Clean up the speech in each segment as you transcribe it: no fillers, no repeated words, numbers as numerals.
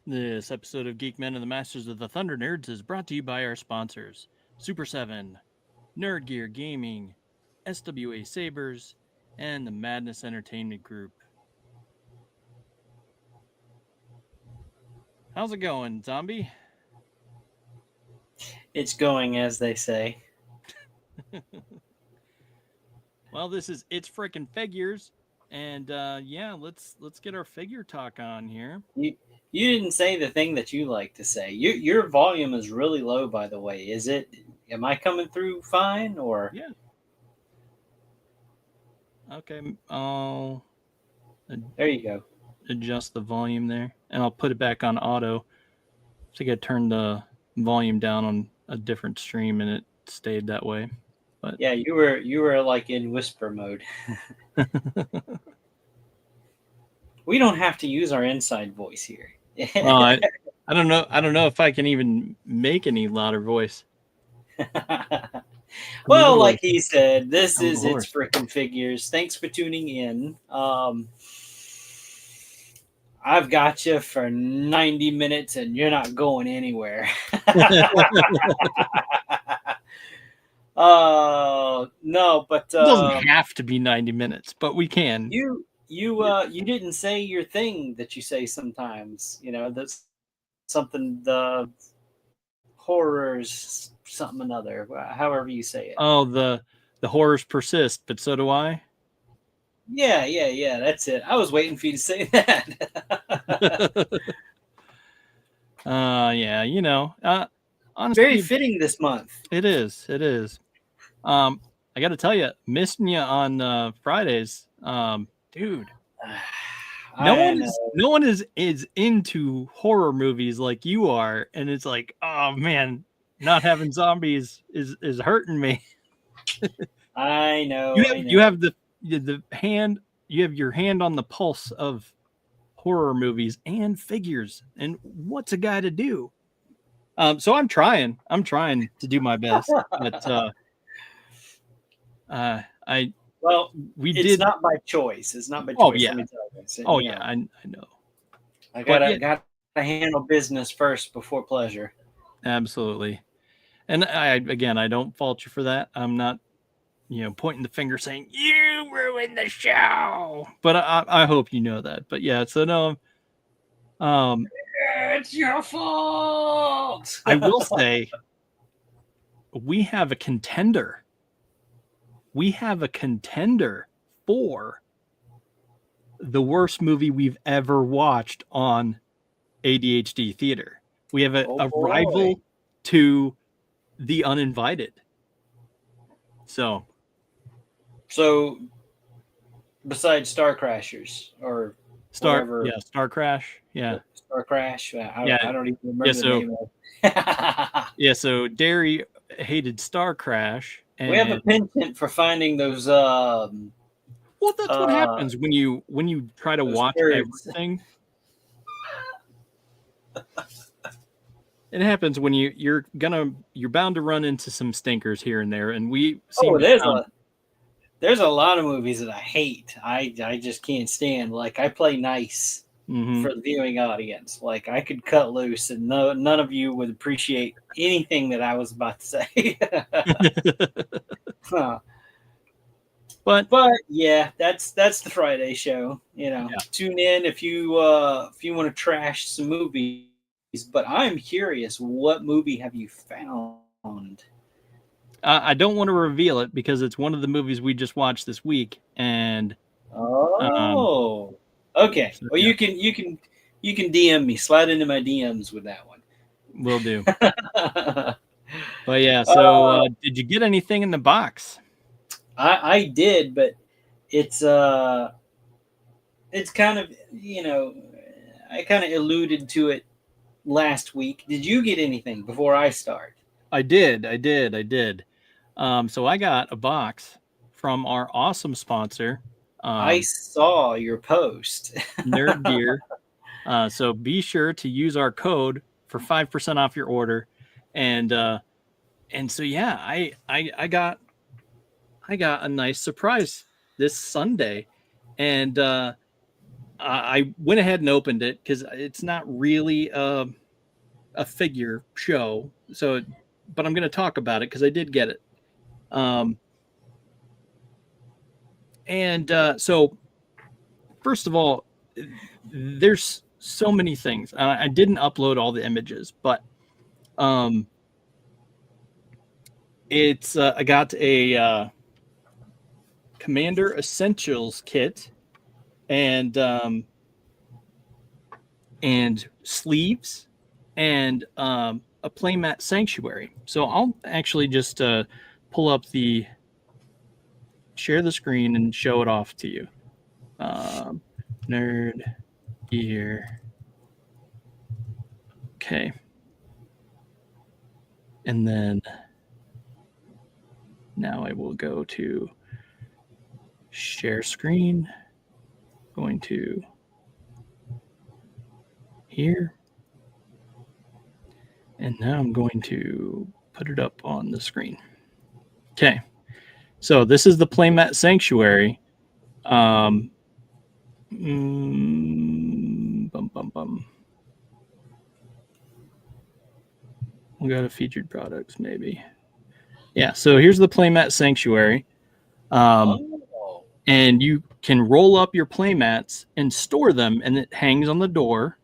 This episode of Geek-men and the Masters of the Thunder Nerds is brought to you by our sponsors, Super 7, Nerd Gear Gaming, SWA Sabers, and the Madness Entertainment Group. How's it going, Zombie? It's going as they say. Well, this is It's Frickin' Figures, and let's get our figure talk on here. You didn't say the thing that you like to say. Your volume is really low, by the way. Is it? Am I coming through fine or? Yeah. Okay. I'll There you go. adjust the volume there, and I'll put it back on auto. I think I turned the volume down on a different stream, and it stayed that way. But Yeah, you were like in whisper mode. We don't have to use our inside voice here. well, I don't know. I don't know if I can even make any louder voice. Well, like he said, this I'm is a It's horse. Frickin' Figures. Thanks for tuning in. I've got you for 90 minutes and you're not going anywhere. No, but It doesn't have to be 90 minutes, but we can. you didn't say your thing that you say sometimes. You know, that's something the horrors something another, however you say it. Oh, the horrors persist, but so do I. Yeah. That's it. I was waiting for you to say that. Yeah, honestly, Very fitting this month. It is. It is. I got to tell you, missing you on Fridays, dude. No one is into horror movies like you are, and it's like, oh man, not having zombies is hurting me. I know. You have the hand. You have your hand on the pulse of horror movies and figures, and what's a guy to do? So I'm trying to do my best, but it's not by choice. It's not by choice. Oh yeah. Let me tell you. Oh yeah, I know. I gotta handle business first before pleasure. Absolutely. And I don't fault you for that. I'm not, pointing the finger saying you ruined the show. But I hope you know that. But yeah, so no. It's your fault. I will say we have a contender. We have a contender for the worst movie we've ever watched on ADHD Theater. We have a rival to The Uninvited. So besides Star Crashers or Star Crash, yeah. Star Crash. I don't even remember the name of it. Yeah, so Derry hated Star Crash. And we have a penchant for finding those. Well, that's what happens when you try to watch everything. It happens when you're bound to run into some stinkers here and there, and we seem there's a lot of movies that I hate. I just can't stand. Like I play nice for the viewing audience. Like I could cut loose, and none of you would appreciate anything that I was about to say. But yeah, that's the Friday show. Tune in if you want to trash some movies. But I'm curious, what movie have you found? I don't want to reveal it because it's one of the movies we just watched this week, and okay. So, well, yeah. you can DM me, slide into my DMs with that one. Will do. But yeah, so did you get anything in the box? I did, but it's kind of I kind of alluded to it last week. Did you get anything before I start? I did. So I got a box from our awesome sponsor. I saw your post. Nerd Gear. So be sure to use our code for 5% off your order. And so yeah, I got a nice surprise this Sunday. And I went ahead and opened it because it's not really a figure show. So, but I'm going to talk about it because I did get it. So, first of all, there's so many things. I didn't upload all the images, but it's I got a Commander Essentials kit and sleeves and a playmat sanctuary. So I'll actually just pull up share the screen and show it off to you. Nerd gear. Okay. And then now I will go to share screen. Going to here. And now I'm going to put it up on the screen. Okay. So this is the playmat sanctuary. We got a featured products, maybe. Yeah. So here's the playmat sanctuary. And you can roll up your playmats and store them, and it hangs on the door.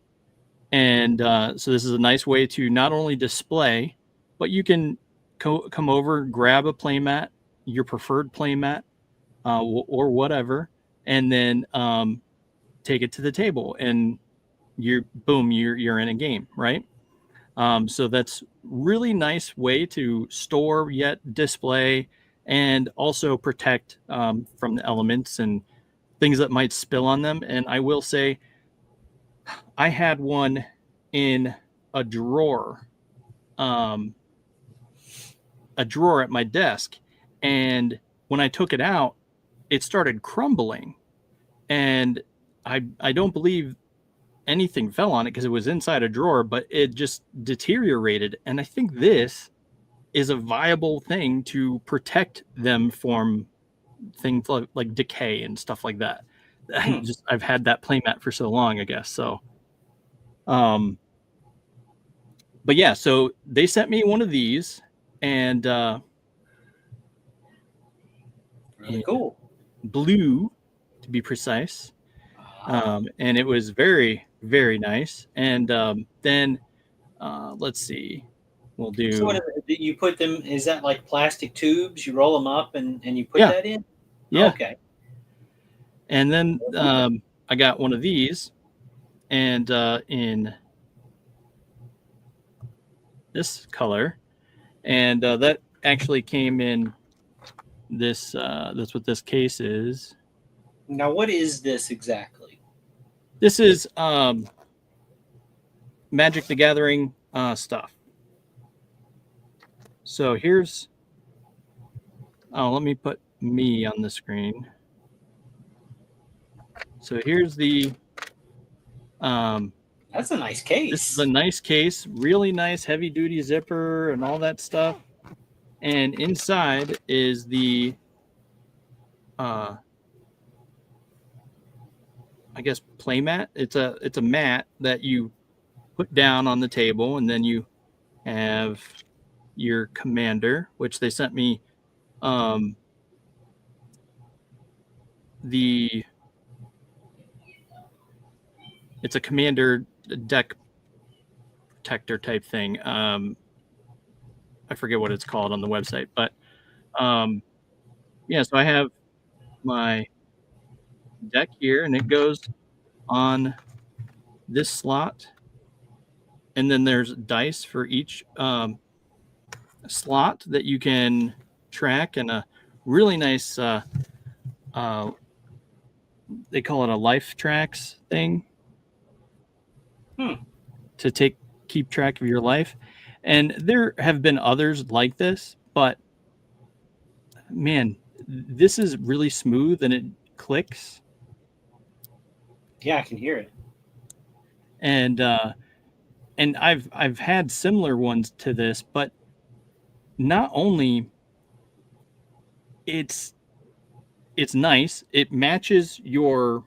And so this is a nice way to not only display, but you can come over, grab a playmat, your preferred playmat, or whatever, and then take it to the table, and you're in a game, right? So that's really nice way to store yet display and also protect from the elements and things that might spill on them. And I will say, I had one in a drawer at my desk, and when I took it out, it started crumbling, and I don't believe anything fell on it because it was inside a drawer, but it just deteriorated. And I think this is a viable thing to protect them from things like decay and stuff like that. I've had that playmat for so long, I guess. So, but yeah, so they sent me one of these, and really cool, blue to be precise. And it was very, very nice. And then let's see, we'll do. So what you put them? Is that like plastic tubes? You roll them up and you put that in? Yeah. Okay. And then I got one of these, and in this color, and that actually came in this. That's what this case is. Now, what is this exactly? This is Magic the Gathering stuff. So here's. Oh, let me put me on the screen. So here's the. That's a nice case. This is a nice case, really nice heavy duty zipper and all that stuff. And inside is the, I guess, playmat. It's a mat that you put down on the table, and then you have your commander, which they sent me. It's a commander deck protector type thing. I forget what it's called on the website, but yeah, so I have my deck here, and it goes on this slot, and then there's dice for each slot that you can track, and a really nice they call it a life tracks thing to keep track of your life. And there have been others like this, but man, this is really smooth and it clicks. Yeah, I can hear it. And I've had similar ones to this, but not only it's nice, it matches your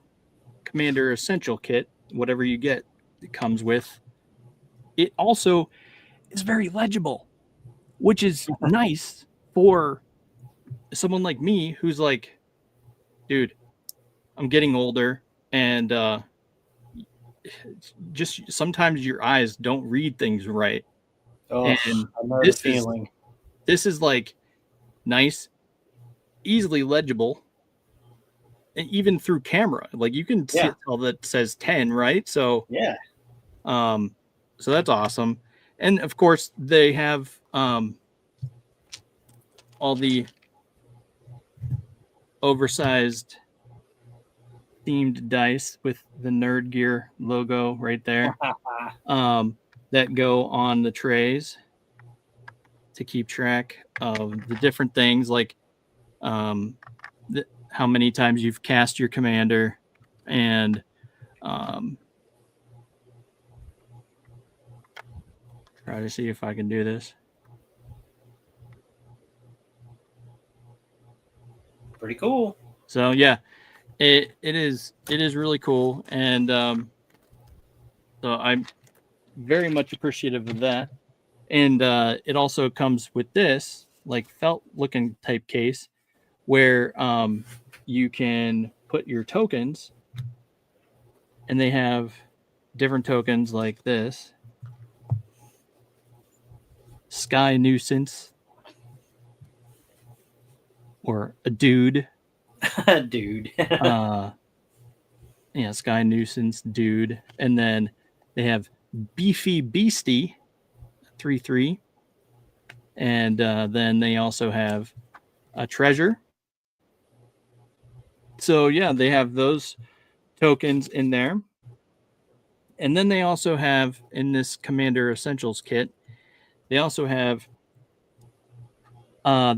Commander Essential Kit, whatever you get, it comes with. It also is very legible, which is nice for someone like me who's like, dude, I'm getting older, and just sometimes your eyes don't read things right. Oh, And I know the feeling. This is like nice, easily legible, and even through camera, like you can tell that says 10, right? So yeah, so that's awesome. And of course, they have all the oversized themed dice with the Nerd Gear logo right there, that go on the trays to keep track of the different things, like how many times you've cast your commander, and try to see if I can do this. Pretty cool. So yeah, it is really cool, and so I'm very much appreciative of that. And it also comes with this like felt looking type case where you can put your tokens, and they have different tokens like this Sky Nuisance, or a dude. Dude. Yeah, Sky Nuisance, dude. And then they have Beefy Beastie, 3/3. And then they also have a treasure. So yeah, they have those tokens in there. And then they also have, in this Commander Essentials kit, they also have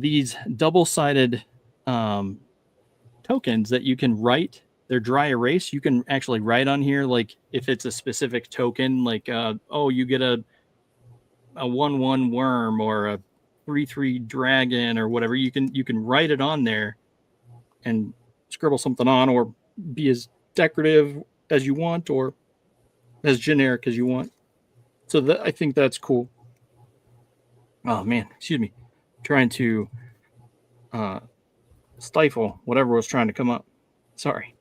these double-sided tokens that you can write. They're dry erase. You can actually write on here, like if it's a specific token, like you get a 1/1 worm or a 3/3 dragon or whatever. You can write it on there and scribble something on, or be as decorative as you want or as generic as you want. So I think that's cool. Oh man, excuse me, trying to stifle whatever was trying to come up. Sorry.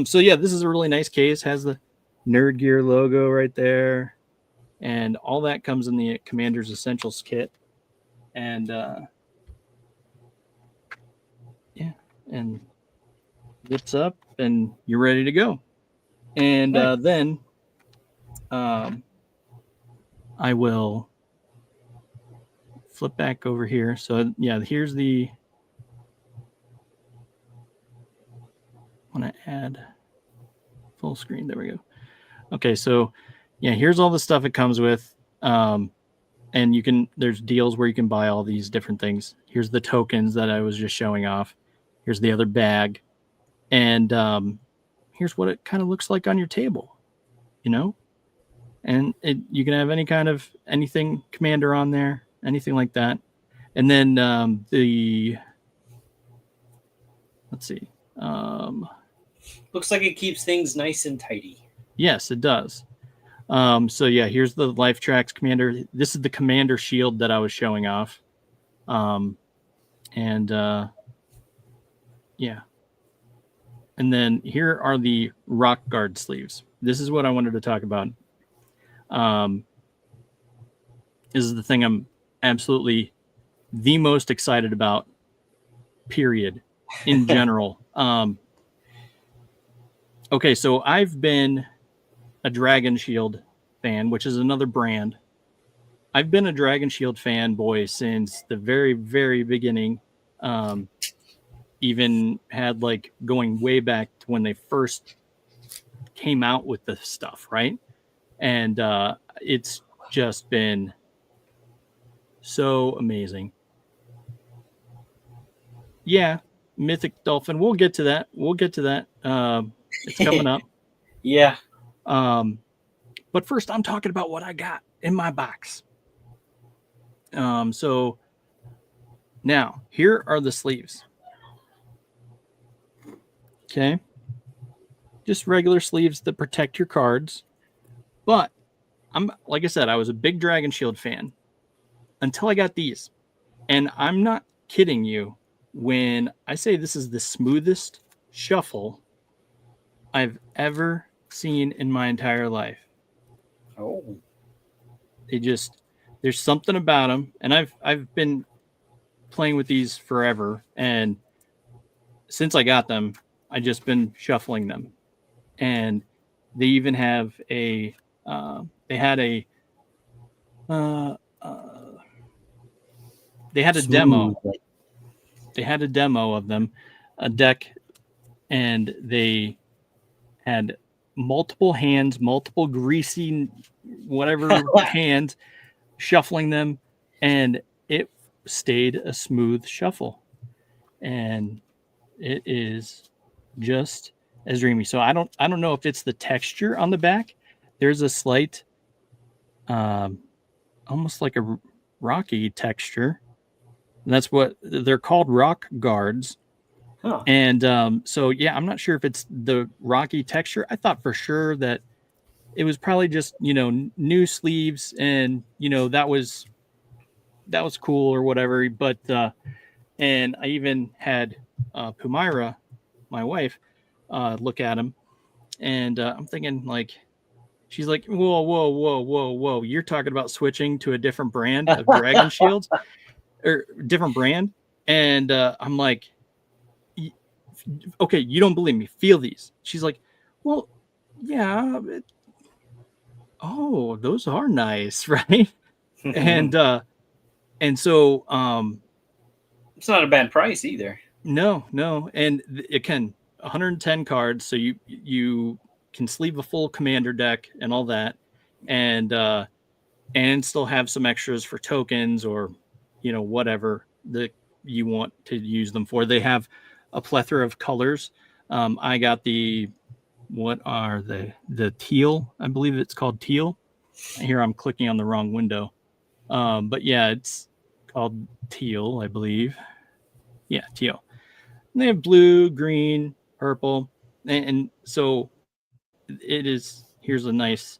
So yeah, this is a really nice case. Has the Nerd Gear logo right there, and all that comes in the Commander's Essentials kit. And yeah, and zips up, and you're ready to go. And then I will flip back over here. So yeah, here's the. I want to add full screen. There we go. Okay, so yeah, here's all the stuff it comes with. And you can, there's deals where you can buy all these different things. Here's the tokens that I was just showing off. Here's the other bag. And here's what it kind of looks like on your table, you know? And you can have any kind of anything Commander on there, anything like that. And then let's see. Looks like it keeps things nice and tidy. Yes, it does. So yeah, here's the Life Tracks Commander. This is the Commander shield that I was showing off. Yeah. And then here are the Rock Guard sleeves. This is what I wanted to talk about. This is the thing I'm absolutely the most excited about, period, in general. Okay, so I've been a Dragon Shield fan, which is another brand. I've been a Dragon Shield fanboy since the very, very beginning. Even had like going way back to when they first came out with the stuff, right? And it's just been so amazing. Yeah, Mythic Dolphin. We'll get to that. It's coming up. Yeah. But first, I'm talking about what I got in my box. So now here are the sleeves. Okay. just regular sleeves that protect your cards. But like I said, I was a big Dragon Shield fan until I got these. And I'm not kidding you when I say this is the smoothest shuffle I've ever seen in my entire life. Oh. There's something about them, and I've been playing with these forever, and since I got them, I've just been shuffling them. And they even have a they had a demo. They had a demo of them, a deck, and they had multiple hands, multiple greasy whatever hands shuffling them, and it stayed a smooth shuffle. And it is just as dreamy. So I don't know if it's the texture on the back. There's a slight almost like a rocky texture. And that's what they're called, rock guards. Huh. And so yeah, I'm not sure if it's the rocky texture. I thought for sure that it was probably just, new sleeves, and that was cool or whatever. But and I even had Pumira, my wife, look at him, and I'm thinking, like, she's like, whoa, you're talking about switching to a different brand of Dragon Shields, or different brand. And I'm like, okay, you don't believe me, feel these. She's like, well, yeah, those are nice, right? and so it's not a bad price either. No, and it can 110 cards, so you can sleeve a full commander deck and all that, and still have some extras for tokens or whatever that you want to use them for. They have a plethora of colors. I got what are the teal? I believe it's called teal. Here I'm clicking on the wrong window, but yeah, it's called teal, I believe. Yeah, teal. And they have blue, green, purple, and so it is. Here's a nice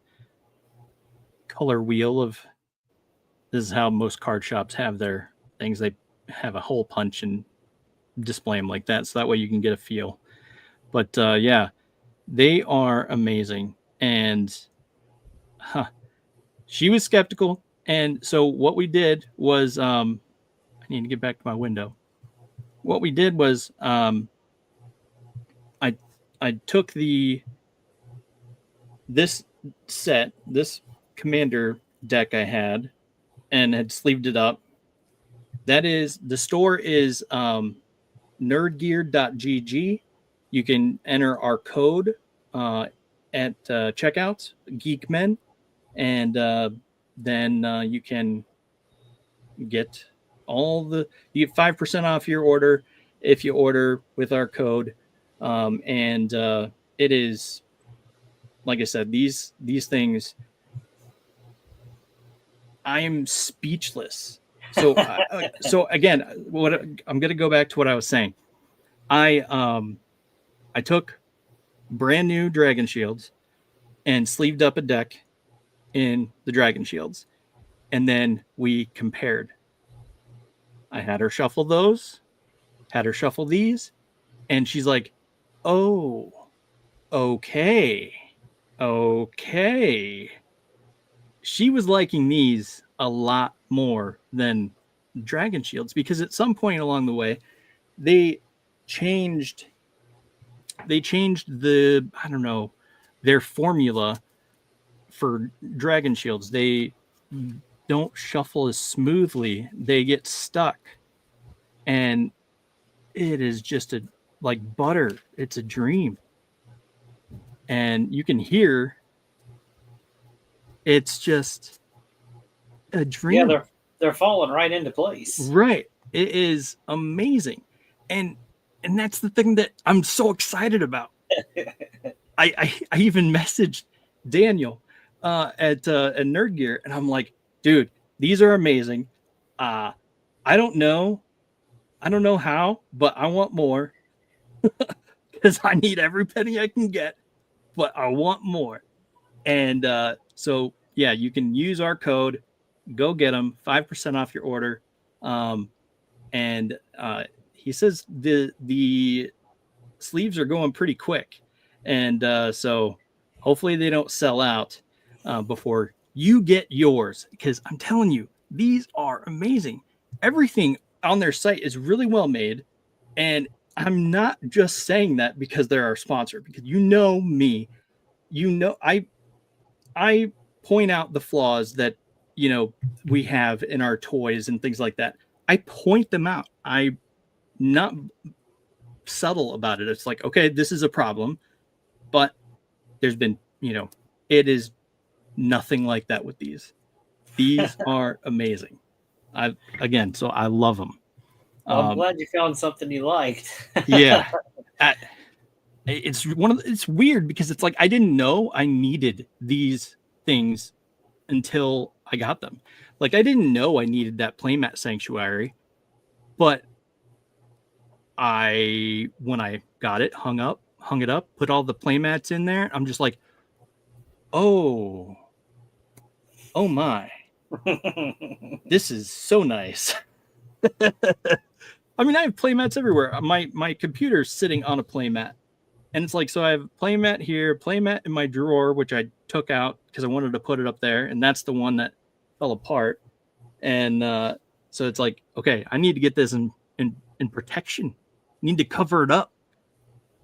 color wheel of. This is how most card shops have their things. They have a hole punch and display them like that, so that way you can get a feel. But yeah, they are amazing. And she was skeptical, and so what we did was, I need to get back to my window. What we did was, I took this commander deck I had, and had sleeved it up. That is, the store is nerdgear.gg. You can enter our code at checkout, Geek-men, and then you can get you get 5% off your order if you order with our code. And it is, like I said, these things, I am speechless. So so again, what I'm going to go back to what I was saying. I took brand new Dragon Shields and sleeved up a deck in the Dragon Shields, and then we compared. I had her shuffle those, had her shuffle these, and she's like, oh, okay. She was liking these a lot more than Dragon Shields, because at some point along the way, they changed the, I don't know, their formula for Dragon Shields. They don't shuffle as smoothly. They get stuck. And it is just like butter. It's a dream. And you can hear it's just a dream. Yeah, they're falling right into place. Right. It is amazing. And that's the thing that I'm so excited about. I even messaged Daniel at Nerd Gear, and I'm like, dude, these are amazing. I don't know how, but I want more because I need every penny I can get. but I want more. And so, yeah, you can use our code. Go get them, 5% off your order. And he says the sleeves are going pretty quick. And so hopefully they don't sell out before you get yours, because I'm telling you, these are amazing. Everything on their site is really well made. And I'm not just saying that because they're our sponsor, because you know me, I point out the flaws that we have in our toys and things like that. I point them out. I'm not subtle about it. It's like, okay, this is a problem, but there's been, it is nothing like that with these. These are amazing. So I love them. Well, I'm glad you found something you liked. Yeah. It's weird because it's like I didn't know I needed these things until I got them. Like I didn't know I needed that playmat sanctuary, but when I got it, hung it up, put all the playmats in there, I'm just like, oh my, this is so nice. I mean, I have playmats everywhere. My computer's sitting on a playmat. And it's like, so I have playmat here, playmat in my drawer, which I took out because I wanted to put it up there. And that's the one that fell apart. And so it's like, okay, I need to get this in protection. I need to cover it up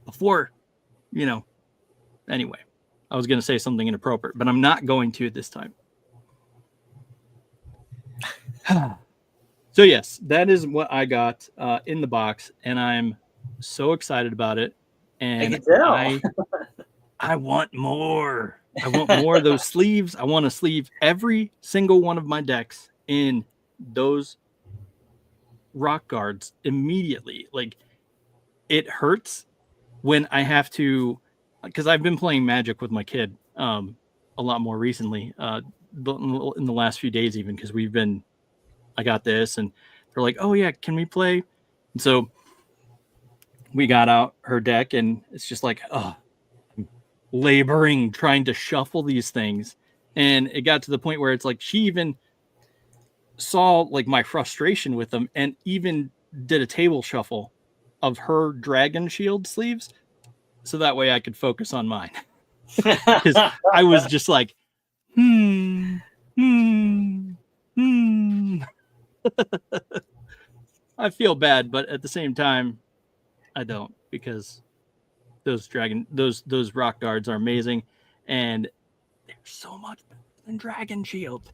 before, Anyway, I was going to say something inappropriate, but I'm not going to this time. So yes, that is what I got in the box. And I'm so excited about it. And I want more. I want more of those sleeves. I want to sleeve every single one of my decks in those rock guards immediately. Like, it hurts when I have to, because I've been playing Magic with my kid a lot more recently, in the last few days even, because I got this, and they're like, oh yeah, can we play? And so we got out her deck, and it's just like, laboring trying to shuffle these things. And it got to the point where it's like she even saw like my frustration with them and even did a table shuffle of her dragon shield sleeves so that way I could focus on mine. Because I was just like, I feel bad, but at the same time I don't, because those rock guards are amazing, and they're so much better than Dragon Shield.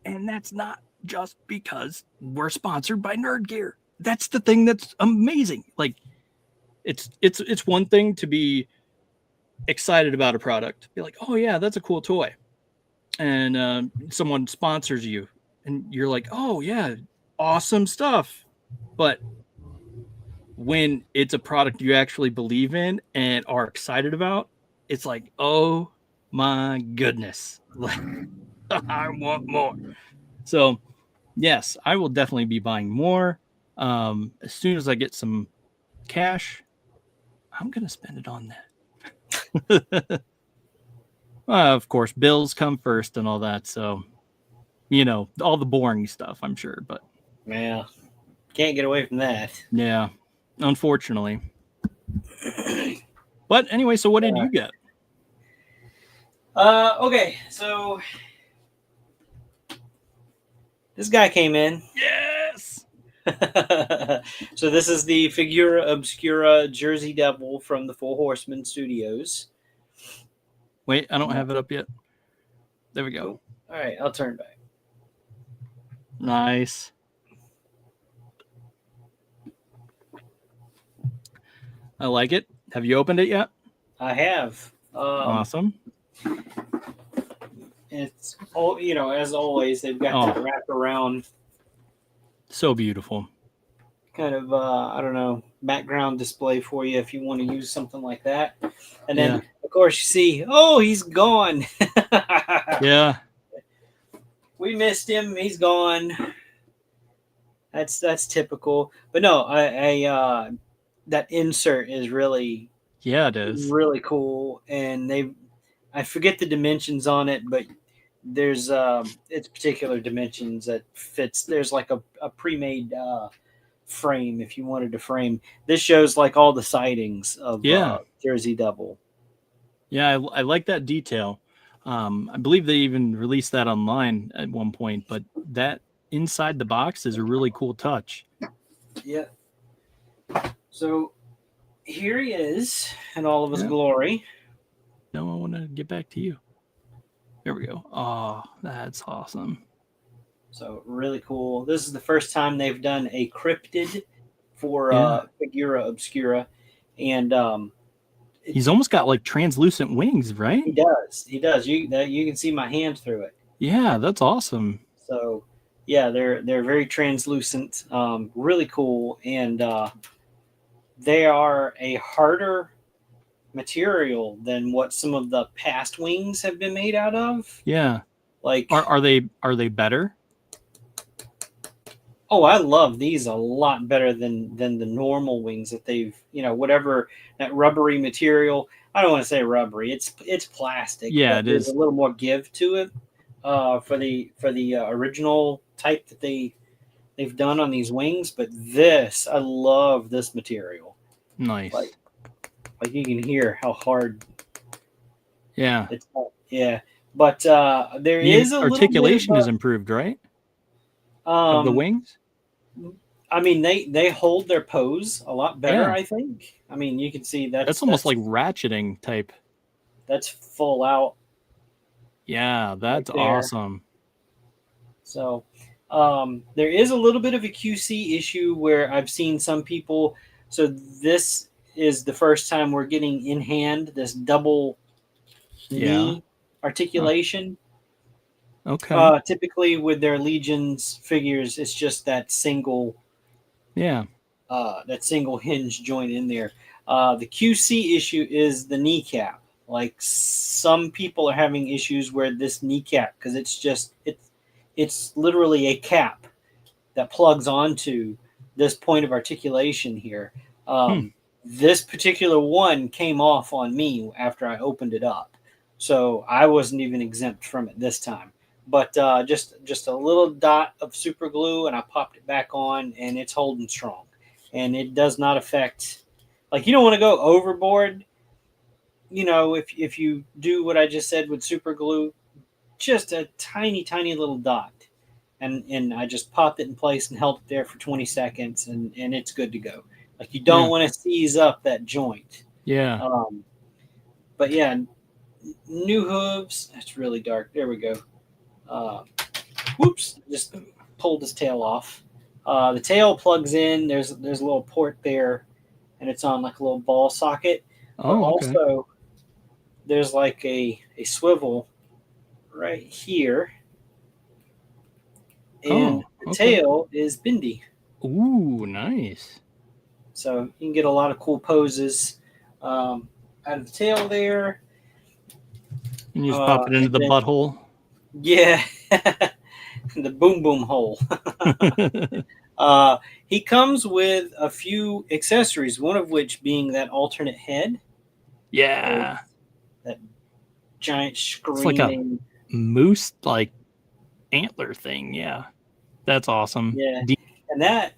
And that's not just because we're sponsored by Nerd Gear. That's the thing that's amazing. Like, it's one thing to be excited about a product, be like, oh yeah, that's a cool toy, and someone sponsors you, and you're like, oh yeah, awesome stuff. But when it's a product you actually believe in and are excited about, it's like, oh my goodness, like, I want more. So yes, I will definitely be buying more. As soon as I get some cash, I'm gonna spend it on that. Of course, bills come first and all that, so all the boring stuff, I'm sure, but yeah, can't get away from that. Yeah, unfortunately. But anyway, so what did you get? Okay, so this guy came in. Yes. So this is the Figura Obscura Jersey Devil from the Four Horsemen Studios. Wait, I don't have it up yet. There we go. All right, I'll turn back. Nice. I like it. Have you opened it yet? I have. Awesome. It's as always, they've got that wrap around. So beautiful. Kind of I don't know, background display for you if you want to use something like that. And then of course you see, oh, he's gone. Yeah. We missed him. He's gone. That's typical. But no, I that insert is really Yeah, it is. Really cool. And I forget the dimensions on it, but there's it's particular dimensions that fits. There's like a pre-made frame if you wanted to frame. This shows like all the sightings of Jersey Devil. Yeah, I like that detail. I believe they even released that online at one point, but that inside the box is a really cool touch. Yeah. So here he is in all of his glory. No, I want to get back to you. There we go. Oh, that's awesome. So really cool. This is the first time they've done a cryptid for Figura Obscura, and he's almost got like translucent wings, right? He does. He does. You can see my hand through it. Yeah, that's awesome. So yeah, they're very translucent, really cool, and they are a harder material than what some of the past wings have been made out of. Yeah. Like are they better? Oh, I love these a lot better than the normal wings that they've, whatever that rubbery material. I don't want to say rubbery. It's plastic. Yeah, but there's a little more give to it for the original type that they've done on these wings. But this, I love this material. Nice. Like you can hear how hard. Yeah. Yeah. But there is a articulation is improved, right? Of the wings. I mean, they hold their pose a lot better. I think. I mean, you can see that's almost like ratcheting type. That's full out. Yeah, that's awesome. So, there is a little bit of a QC issue where I've seen some people. So this is the first time we're getting in hand this double knee articulation. Okay. Typically with their Legions figures, it's just that single. Yeah. That single hinge joint in there. The QC issue is the kneecap. Like some people are having issues where this kneecap, because it's literally a cap that plugs onto this point of articulation here. This particular one came off on me after I opened it up, so I wasn't even exempt from it this time. But just a little dot of super glue, and I popped it back on, and it's holding strong. And it does not affect, like, you don't want to go overboard. If you do what I just said with super glue, just a tiny, tiny little dot. And I just popped it in place and held it there for 20 seconds, and it's good to go. Like, you don't want to seize up that joint. Yeah. But yeah, new hooves. That's really dark. There we go. Whoops! Just pulled his tail off. The tail plugs in. There's a little port there, and it's on like a little ball socket. But also, there's like a swivel right here, and the tail is bendy. Ooh, nice. So you can get a lot of cool poses out of the tail there. And you just pop it into the butthole. Yeah, the boom boom hole. He comes with a few accessories, one of which being that alternate head. Yeah. That giant screaming. It's like a moose, like, antler thing. Yeah. That's awesome. Yeah. And that,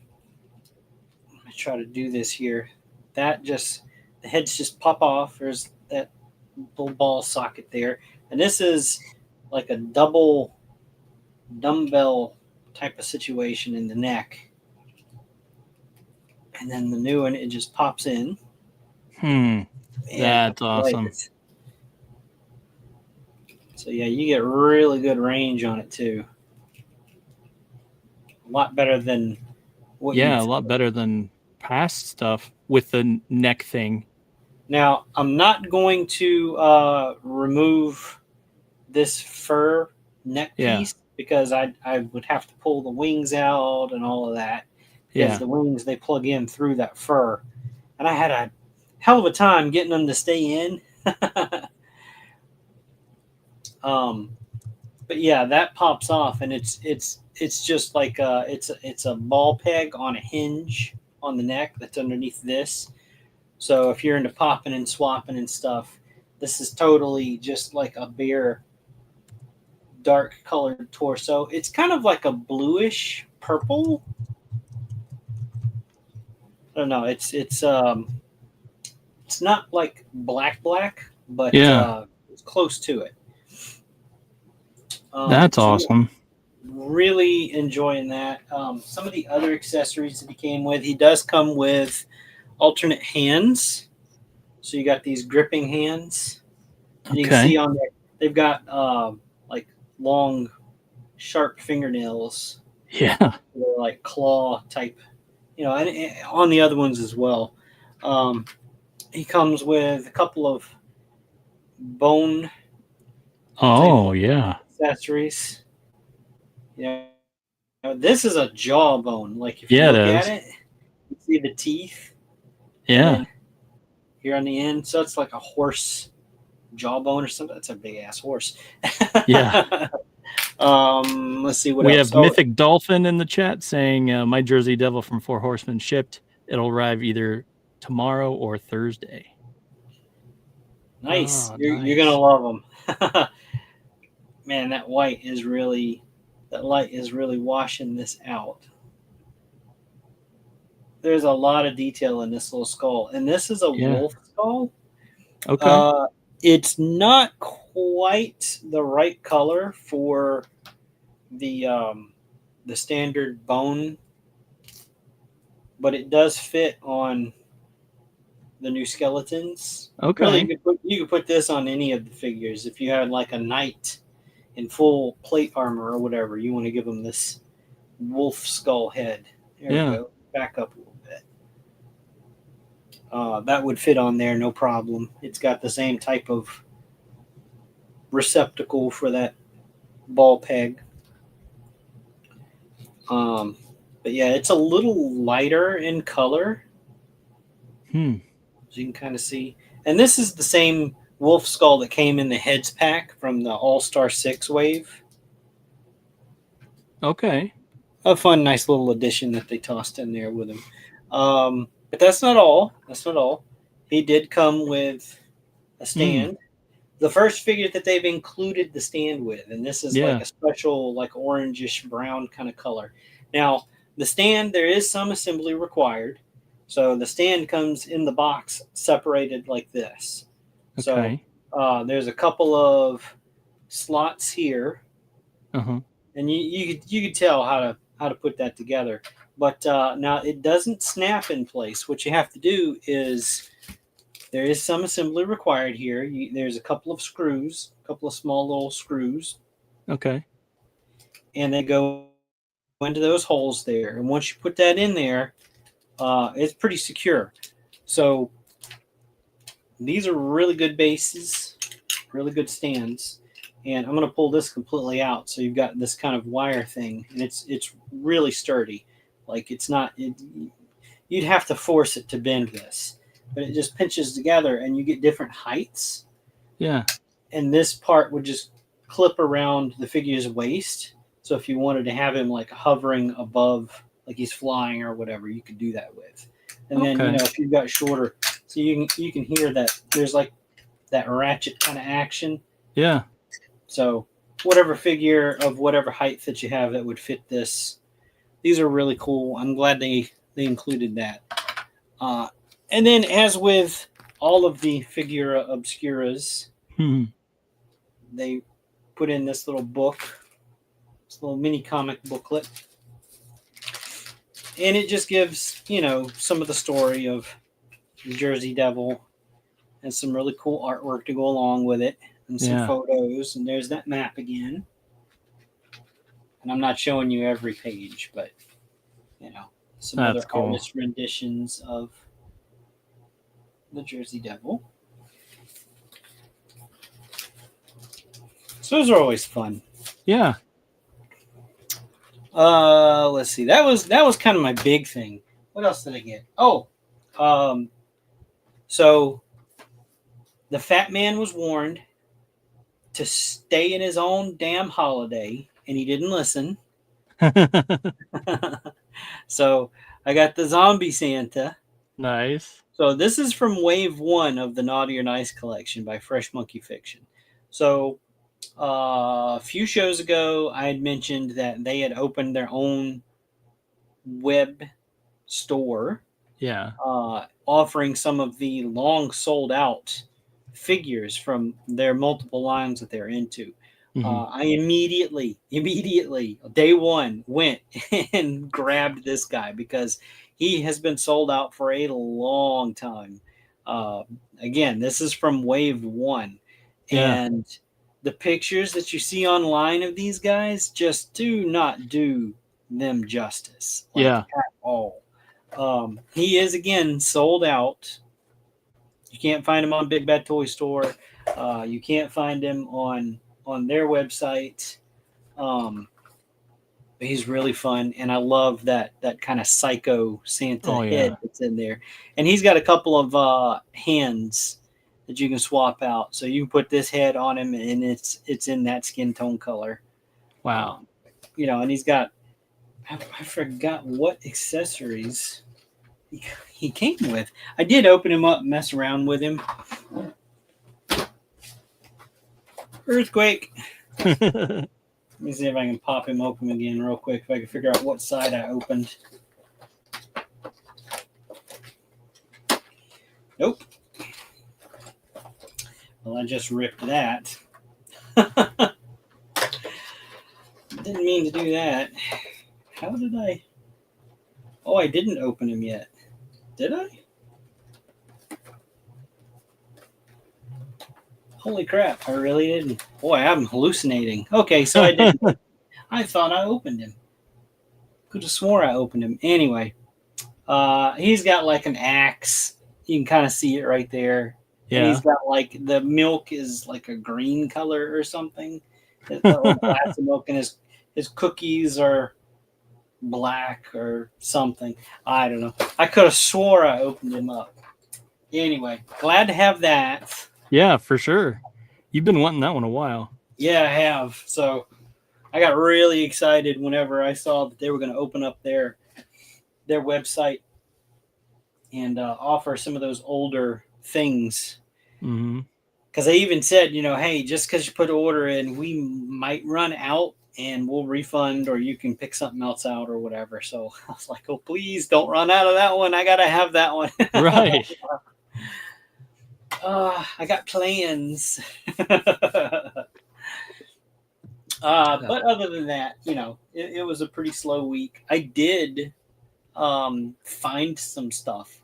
I'm going to try to do this here. That just, the heads just pop off. There's that little ball socket there. And this is like a double dumbbell type of situation in the neck. And then the new one, it just pops in. That's awesome. So yeah, you get really good range on it too. A lot better than what a lot better than past stuff with the neck thing. Now, I'm not going to remove this fur neck piece because I would have to pull the wings out and all of that. Because the wings, they plug in through that fur. And I had a hell of a time getting them to stay in. But yeah, that pops off, and it's just like it's a ball peg on a hinge on the neck that's underneath this. So if you're into popping and swapping and stuff, this is totally just like a bare, dark colored torso. It's kind of like a bluish purple. I don't know. It's not like black, but Yeah. it's close to it. That's So awesome. really enjoying that. Some of the other accessories that he came with, he does come with alternate hands. So you got these gripping hands. And you can see Okay. on there, they've got like long, sharp fingernails. Yeah. They're like claw type, and on the other ones as well. Um, he comes with a couple of bone type Oh, yeah. accessories. This is a jawbone. Like if you Yeah, it look at is. it, you see the teeth, and Yeah. then here on the end, so it's like a horse jawbone or something. That's a big ass horse. Yeah. Let's see what We else. have Oh, Mythic Dolphin in the chat saying, my Jersey Devil from Four Horsemen shipped. It'll arrive either tomorrow or Thursday. nice. Oh, You're gonna nice. love them. Man, that light is really washing this out. There's a lot of detail in this little skull, and this is a Yeah. wolf skull. Okay. Uh, it's not quite the right color for the standard bone, but it does fit on the new skeletons. Really, Okay. you could put this on any of the figures. If you had like a knight in full plate armor or whatever, you want to give them this wolf skull head. There we Yeah. go. Back up a little bit. That would fit on there, no problem. It's got the same type of receptacle for that ball peg. But yeah, it's a little lighter in color, as you can kind of see. And this is the same wolf skull that came in the heads pack from the All Star 6 wave. Okay. A fun, nice little addition that they tossed in there with him. But that's not all. That's not all. He did come with a stand. The first figure that they've included the stand with, and this is like Yeah. a special, like orangish brown kind of color. Now, the stand, there is some assembly required. So the stand comes in the box separated like this. So Okay. there's a couple of slots here, Uh-huh. and you could tell how to put that together. But now it doesn't snap in place. What you have to do is there is some assembly required here. There's a couple of screws, a couple of small little screws, Okay. and they go into those holes there. And once you put that in there, it's pretty secure. So these are really good bases, really good stands. And I'm going to pull this completely out. So you've got this kind of wire thing, and it's really sturdy. Like it's not, you'd have to force it to bend this, but it just pinches together, and you get different heights. Yeah. And this part would just clip around the figure's waist. So if you wanted to have him like hovering above, like he's flying or whatever, you could do that with. And then Okay. if you've got shorter, so you can hear that there's like that ratchet kind of action. Yeah. So whatever figure of whatever height that you have that would fit this, these are really cool. I'm glad they included that. And then as with all of the figura obscuras, they put in this little book, this little mini comic booklet. And it just gives, some of the story of the Jersey Devil and some really cool artwork to go along with it and some photos. And there's that map again. And I'm not showing you every page, but, some That's other cool. artist renditions of the Jersey Devil. So those are always fun. Yeah. Let's see. That was kind of my big thing. What else did I get? Oh, so the fat man was warned to stay in his own damn holiday, and he didn't listen. So I got the zombie Santa, Nice. So this is from Wave 1 of the Naughty or Nice collection by Fresh Monkey Fiction. So a few shows ago, I had mentioned that they had opened their own web store, Yeah. offering some of the long sold out figures from their multiple lines that they're into. I immediately, day one, went and grabbed this guy because he has been sold out for a long time. Again, this is from Wave 1. Yeah. And the pictures that you see online of these guys just do not do them justice, like Yeah. at all. He is, again, sold out. You can't find him on Big Bad Toy Store. You can't find him on their website. But he's really fun, and I love that kind of psycho Santa head that's in there. And he's got a couple of hands that you can swap out, so you can put this head on him, and it's in that skin tone color. Wow. And he's got, I forgot what accessories he came with. I did open him up and mess around with him. Earthquake. Let me see if I can pop him open again real quick, if I can figure out what side I opened. Nope. Well, I just ripped that. Didn't mean to do that. How did I? Oh, I didn't open him yet. Did I? Holy crap, I really didn't. Boy, I'm hallucinating. Okay, so I didn't. I thought I opened him. Could have swore I opened him. Anyway, he's got like an axe. You can kind of see it right there. Yeah. And he's got like the milk is like a green color or something. The glass of milk, and his cookies are black or something. I don't know. I could have swore I opened him up. Anyway, glad to have that. Yeah, for sure. You've been wanting that one a while. Yeah, I have. So I got really excited whenever I saw that they were going to open up their website and offer some of those older things. Because they even said, hey, just because you put an order in, we might run out and we'll refund, or you can pick something else out or whatever. So I was like, oh, please don't run out of that one. I got to have that one. Right. I got plans. But other than that, it was a pretty slow week. I did find some stuff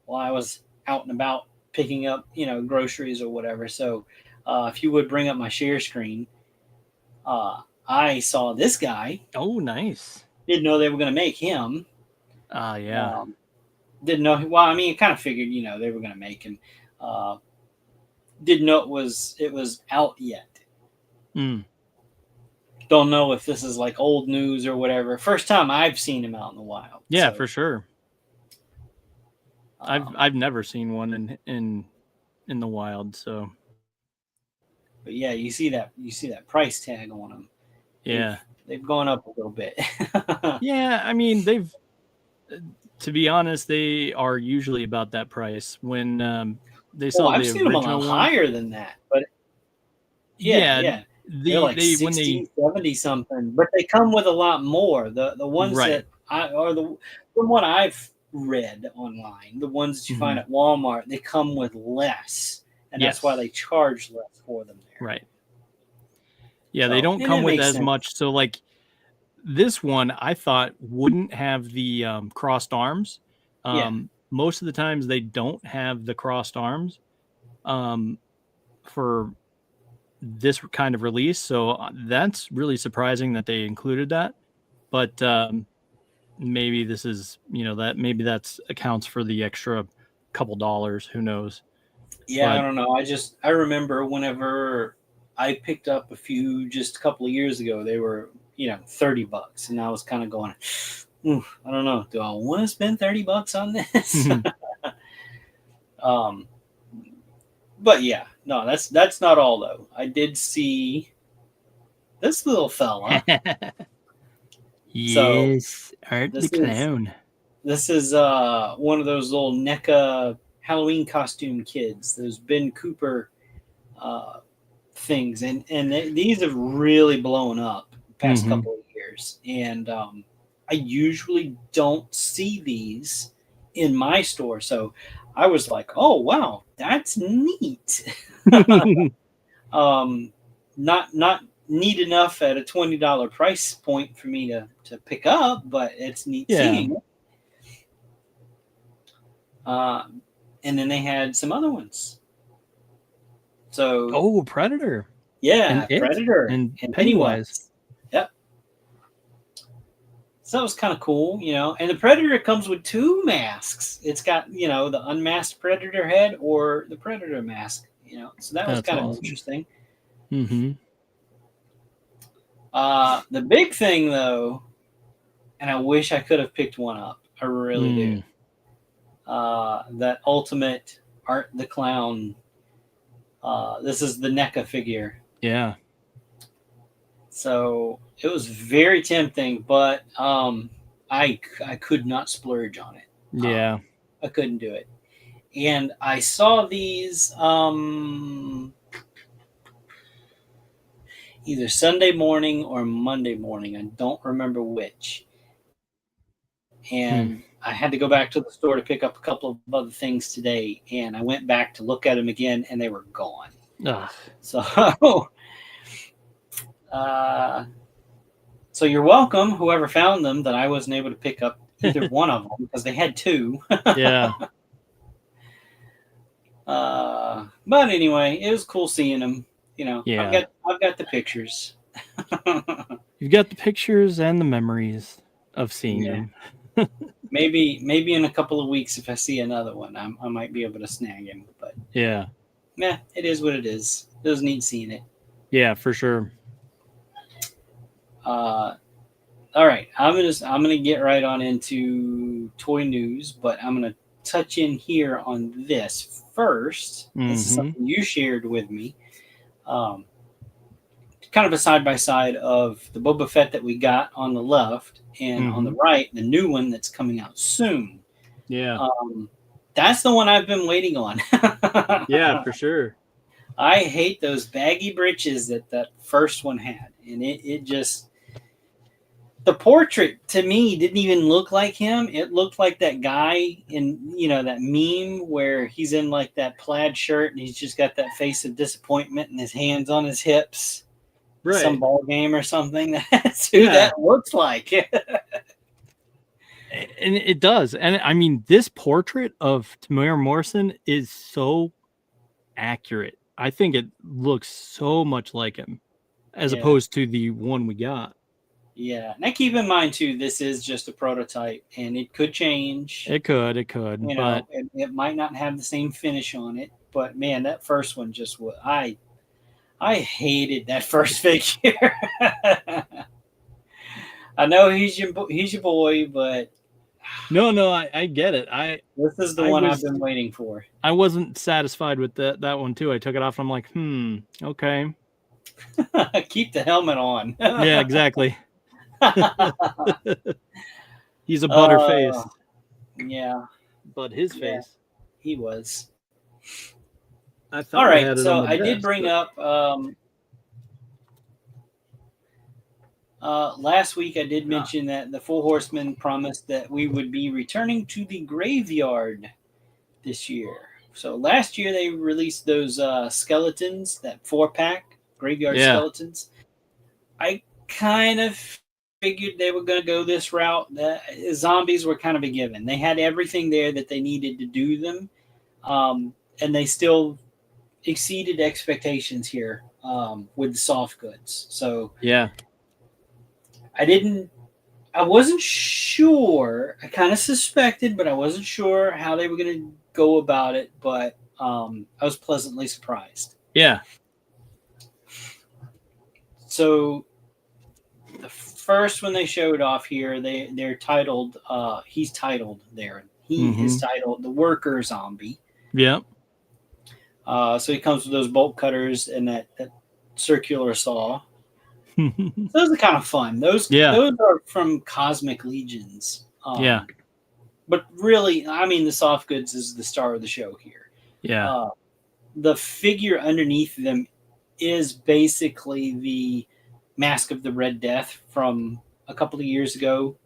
while I was out and about picking up, groceries or whatever. So if you would bring up my share screen, I saw this guy. Oh, nice. Didn't know they were going to make him. Yeah. Didn't know. Well, I mean, kind of figured, they were going to make him. Didn't know it was out yet. Don't know if this is like old news or whatever. First time I've seen him out in the wild. Yeah, so, for sure. I've never seen one in the wild. So. But yeah, you see that price tag on them. Yeah, they've gone up a little bit. Yeah, I mean to be honest, they are usually about that price. When they saw I've the seen original them a lot one, higher than that, but yeah. They're like 60, 70 something, but they come with a lot more. The ones that from what I've read online, the ones that you find at Walmart, they come with less, and that's why they charge less for them there. Right. Yeah, so, they don't come with as much. So like this one, I thought wouldn't have the crossed arms. Most of the times they don't have the crossed arms for this kind of release. So that's really surprising that they included that. But maybe this is, maybe that's accounts for the extra couple dollars. Who knows? Yeah, I don't know. I remember whenever I picked up a few just a couple of years ago, they were, $30, and I was kind of going, I don't know. Do I want to spend $30 on this? But yeah, no, that's not all though. I did see this little fella. Yes, Art the Clown. This is one of those little NECA Halloween costume kids, those Ben Cooper things, and these have really blown up the past couple of years. And I usually don't see these in my store, so I was like, "Oh wow, that's neat." Not neat enough at a $20 price point for me to pick up, but it's neat seeing it. And then they had some other ones. So Predator. Yeah, Predator and Pennywise. Yep. So that was kind of cool, you know. And the Predator comes with 2 masks. It's got, you know, the unmasked Predator head or the Predator mask, you know. So that was kind of interesting. The big thing, though, and I wish I could have picked one up. I really do. That Ultimate Art the Clown. This is the NECA figure. Yeah. So it was very tempting, but I could not splurge on it. Yeah. I couldn't do it. And I saw these either Sunday morning or Monday morning. I don't remember which. And I had to go back to the store to pick up a couple of other things today. And I went back to look at them again, and they were gone. So, so you're welcome, whoever found them, that I wasn't able to pick up either one of them because they had 2. Yeah. But anyway, it was cool seeing them. You know, yeah. I've got the pictures. You've got the pictures and the memories of seeing them. maybe in a couple of weeks, if I see another one, I might be able to snag him. But yeah, it is what it is. It was neat seeing it. Yeah, for sure. All right, I'm gonna get right on into toy news, but I'm gonna touch in here on this first. This is something you shared with me. Kind of a side-by-side of the Boba Fett that we got on the left, and on the right, the new one that's coming out soon. Yeah. That's the one I've been waiting on. Yeah, for sure. I hate those baggy breeches that first one had. And it just... The portrait, to me, didn't even look like him. It looked like that guy in, you know, that meme where he's in, like, that plaid shirt and he's just got that face of disappointment and his hands on his hips. Right. Some ball game or something. That's who that looks like. And it does. And I mean, this portrait of Tamir Morrison is so accurate. I think it looks so much like him as opposed to the one we got. Yeah. Now keep in mind too, this is just a prototype and it could change. It could. You know, it might not have the same finish on it, but man, that first one just was, I hated that first figure. I know he's your boy, but no, I get it. This is the one I've been waiting for. I wasn't satisfied with that one too. I took it off and I'm like, okay. Keep the helmet on. Yeah, exactly. He's a butterface. Yeah. But his face. He was. All right, so I did bring up last week I did mention that the Four Horsemen promised that we would be returning to the graveyard this year. So last year they released those skeletons, that 4-pack graveyard skeletons. I kind of figured they were going to go this route. The zombies were kind of a given. They had everything there that they needed to do them, and they still exceeded expectations here with the soft goods. So yeah, I wasn't sure. I kind of suspected, but I wasn't sure how they were going to go about it. But I was pleasantly surprised. Yeah. So the first one they showed off here, they're titled. He's titled there. He is titled the Worker Zombie. Yeah. So he comes with those bolt cutters and that circular saw. Those are kind of fun. Those are from Cosmic Legions. but really, I mean, the soft goods is the star of the show here. Yeah. The figure underneath them is basically the Mask of the Red Death from a couple of years ago.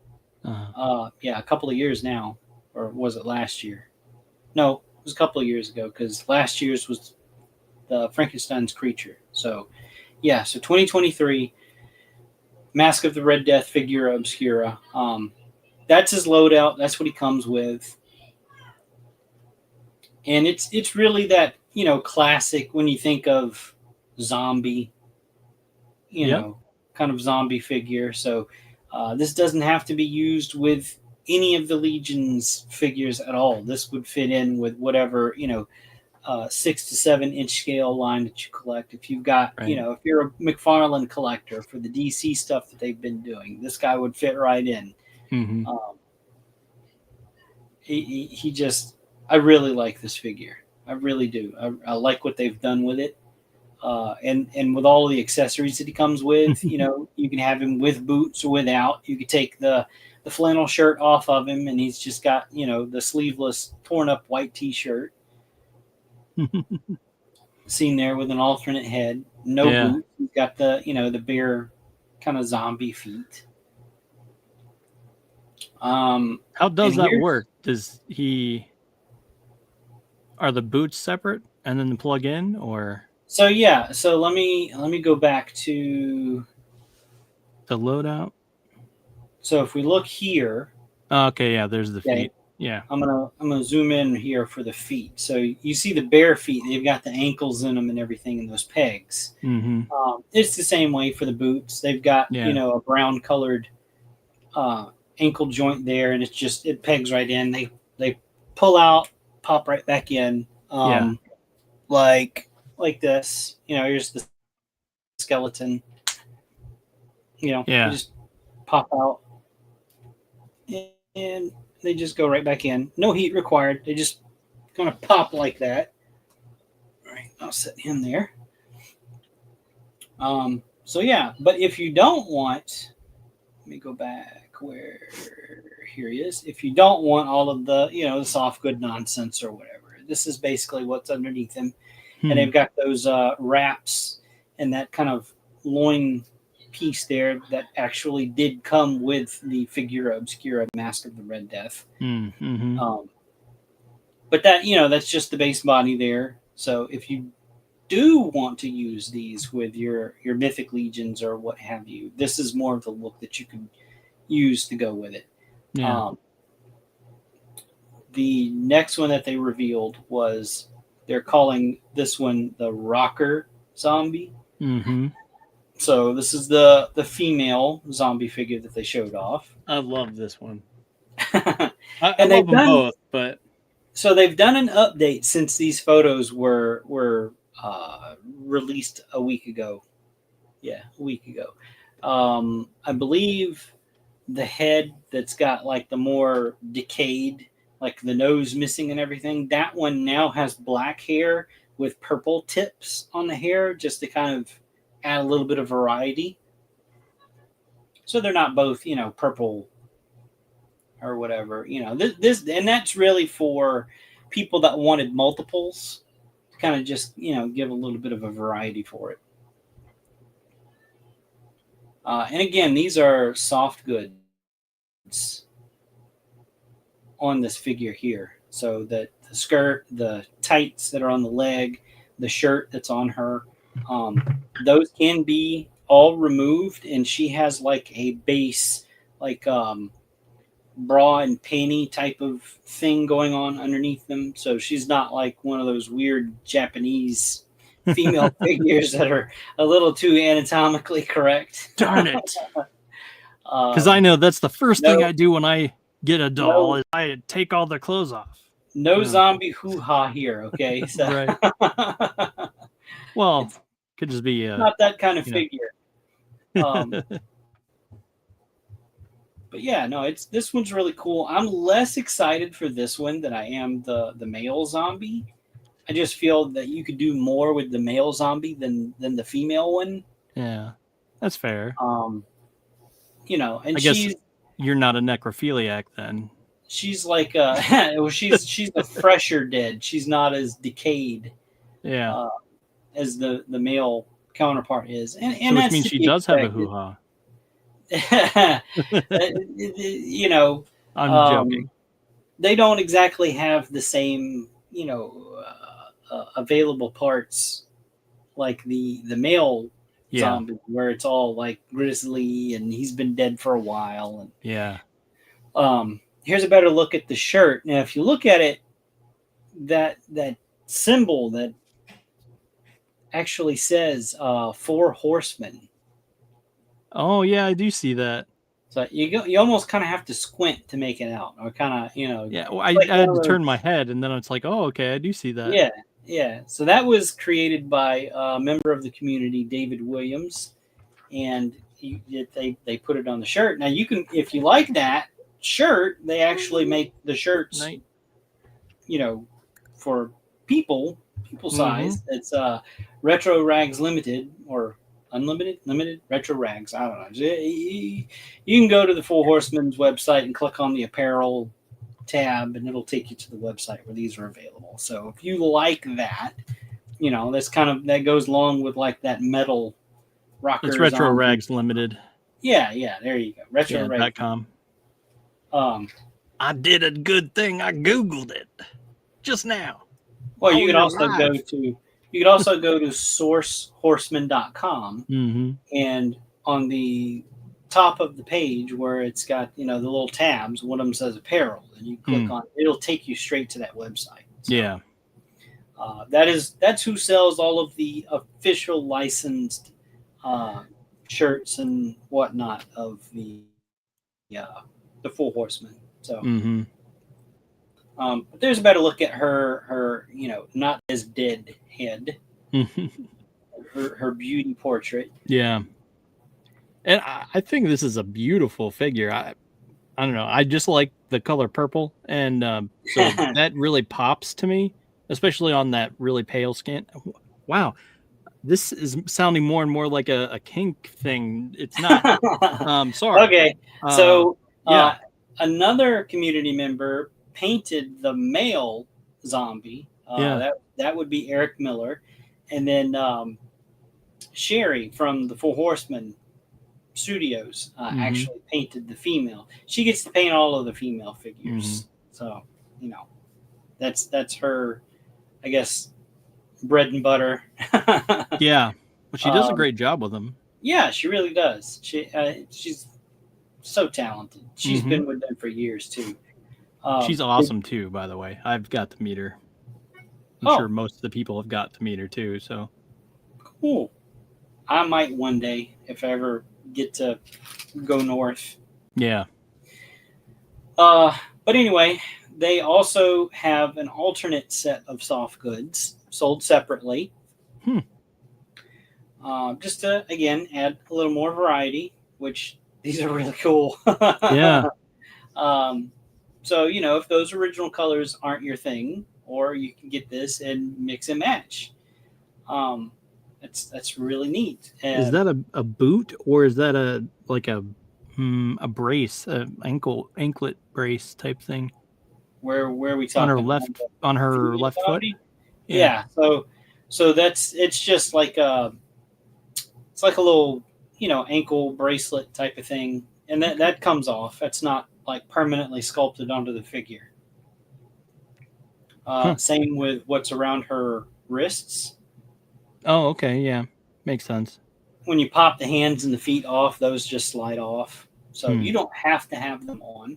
Yeah, a couple of years now, or was it last year? No, it was a couple of years ago because last year's was the Frankenstein's creature. So, yeah, so 2023 Mask of the Red Death figura obscura. That's his loadout. That's what he comes with, and it's really that classic when you think of zombie, kind of zombie figure. So this doesn't have to be used with any of the Legion's figures at all. This would fit in with whatever 6 to 7 inch scale line that you collect. If you've got, if you're a McFarlane collector for the DC stuff that they've been doing, this guy would fit right in. Mm-hmm. He just, I really like this figure. I really do. I like what they've done with it. And with all the accessories that he comes with, you can have him with boots or without. You could take the flannel shirt off of him, and he's just got the sleeveless, torn up white T-shirt. Seen there with an alternate head, no boots. He's got the the bare kind of zombie feet. How does that work? Are the boots separate and then plug in, or? So yeah, so let me go back to the loadout. So if we look here, okay, yeah, there's the feet. Yeah, I'm gonna zoom in here for the feet. So you see the bare feet; they've got the ankles in them and everything, in those pegs. Mm-hmm. It's the same way for the boots. They've got a brown colored ankle joint there, and it pegs right in. They pull out, pop right back in. Like this. Here's the skeleton. You just pop out, and they just go right back in. No heat required. They just kind of pop like that. All right, I'll set him there. So yeah, but if you don't want, let me go back where here he is. If you don't want all of the the soft good nonsense or whatever, this is basically what's underneath him. And they've got those wraps and that kind of loin piece there that actually did come with the figura obscura Mask of the Red Death. Mm-hmm. But that that's just the base body there. So if you do want to use these with your Mythic Legions or what have you, this is more of the look that you could use to go with it. Yeah. The next one that they revealed was, they're calling this one the Rocker Zombie. Mm-hmm. So this is the female zombie figure that they showed off. I love this one. I love them both, but so they've done an update since these photos were released a week ago. Yeah, a week ago. I believe the head that's got like the more decayed, like the nose missing and everything, that one now has black hair with purple tips on the hair, just to kind of add a little bit of variety. So they're not both, purple or whatever. This and that's really for people that wanted multiples, to kind of just, give a little bit of a variety for it. And again, these are soft goods on this figure here. So that the skirt, the tights that are on the leg, the shirt that's on her, those can be all removed, and she has like a base, like bra and panty type of thing going on underneath them. So she's not like one of those weird Japanese female figures that are a little too anatomically correct. Darn it. Because I know that's the first thing I do when I get a doll, is I take all the clothes off. No zombie hoo-ha here, okay? So. Right. Well, could just be not that kind of figure. But yeah, no, this one's really cool. I'm less excited for this one than I am the male zombie. I just feel that you could do more with the male zombie than the female one. Yeah, that's fair. And I guess you're not a necrophiliac then. she's like well, she's a fresher dead. She's not as decayed as the male counterpart is, and so which that's means to she be does have a expected. hoo-ha. You know, I'm joking. they don't exactly have the same, available parts like the male zombie, where it's all like grizzly and he's been dead for a while. And here's a better look at the shirt. Now, if you look at it, that symbol that actually says 4 horsemen. Oh yeah, I do see that. So you almost kind of have to squint to make it out, or kind of Yeah, well, I like had to turn my head, and then it's like, oh okay, I do see that. Yeah. So that was created by a member of the community, David Williams, and they put it on the shirt. Now you can, if you like that shirt, they actually make the shirts, for people size. It's Retro Rags Limited or limited retro rags. I don't know. You can go to the Four Horsemen's website and click on the apparel tab, and it'll take you to the website where these are available. So if you like that, that's that goes along with like that metal rocker. It's Retro Rags Limited. Yeah, there you go. Retro.com. I did a good thing. I Googled it just now. Well, you could also go to sourcehorseman.com, and on the top of the page where it's got the little tabs, one of them says apparel, and you click on it, it'll take you straight to that website. So, that's who sells all of the official licensed shirts and whatnot of the Four Horsemen. So but there's a better look at her not as dead head. her beauty portrait. Yeah. And I think this is a beautiful figure. I don't know. I just like the color purple, and so that really pops to me, especially on that really pale skin. Wow, this is sounding more and more like a kink thing. It's not. Sorry. Okay, so another community member painted the male zombie. That would be Eric Miller, and then Sherry from the Four Horsemen Studios actually painted the female. She gets to paint all of the female figures. So, that's her, I guess, bread and butter. Yeah. Well, she does a great job with them. Yeah, she really does. She's so talented. She's been with them for years, too. She's awesome, too, by the way. I've got to meet her. I'm sure most of the people have got to meet her, too. So cool. I might one day, if I ever get to go north. Yeah. But anyway, they also have an alternate set of soft goods sold separately. Just to, again, add a little more variety, which these are really cool. Yeah. So, if those original colors aren't your thing, or you can get this and mix and match. That's really neat. And is that a boot, or is that a brace, anklet brace type thing? Where are we talking? On her left foot? Yeah. So it's just like a little, ankle bracelet type of thing. And that comes off. That's not like permanently sculpted onto the figure. Same with what's around her wrists. Oh, okay. Yeah. Makes sense. When you pop the hands and the feet off, those just slide off. So you don't have to have them on.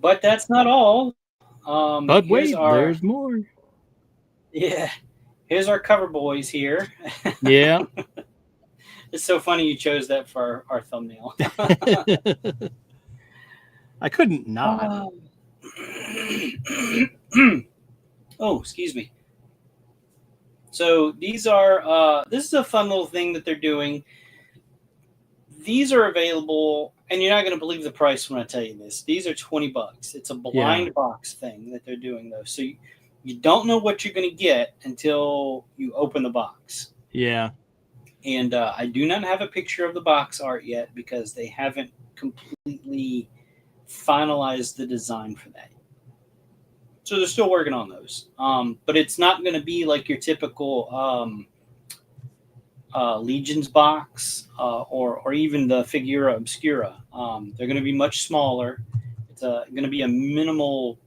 But that's not all. But wait, there's more. Yeah. Here's our cover boys here. Yeah. It's so funny you chose that for our thumbnail. I couldn't not. Oh, excuse me. So these are, this is a fun little thing that they're doing. These are available, and you're not going to believe the price when I tell you this. These are $20. It's a blind box thing that they're doing, though. So you don't know what you're going to get until you open the box. Yeah. And I do not have a picture of the box art yet because they haven't completely finalized the design for that. So they're still working on those. But it's not going to be like your typical Legion's box or even the Figura Obscura. They're going to be much smaller. It's going to be a minimal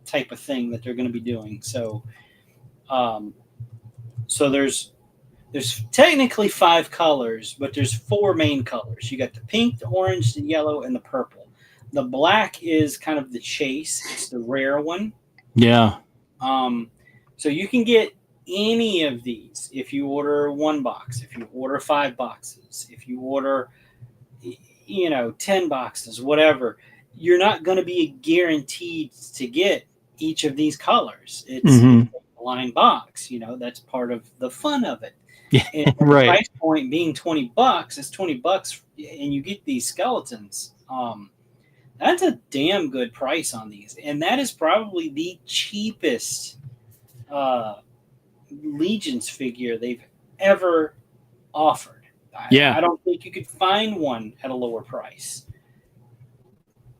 type of thing that they're going to be doing. So, so there's technically 5 colors, but there's 4 main colors. You got the pink, the orange, the yellow, and the purple. The black is kind of the chase. It's the rare one. Yeah. So you can get any of these if you order 1 box, if you order 5 boxes, if you order 10 boxes, whatever. You're not going to be guaranteed to get each of these colors. It's a blind box. That's part of the fun of it. Yeah, and right. The price point being $20, it's $20, and you get these skeletons. That's a damn good price on these, and that is probably the cheapest Legion's figure they've ever offered. Yeah. I don't think you could find one at a lower price.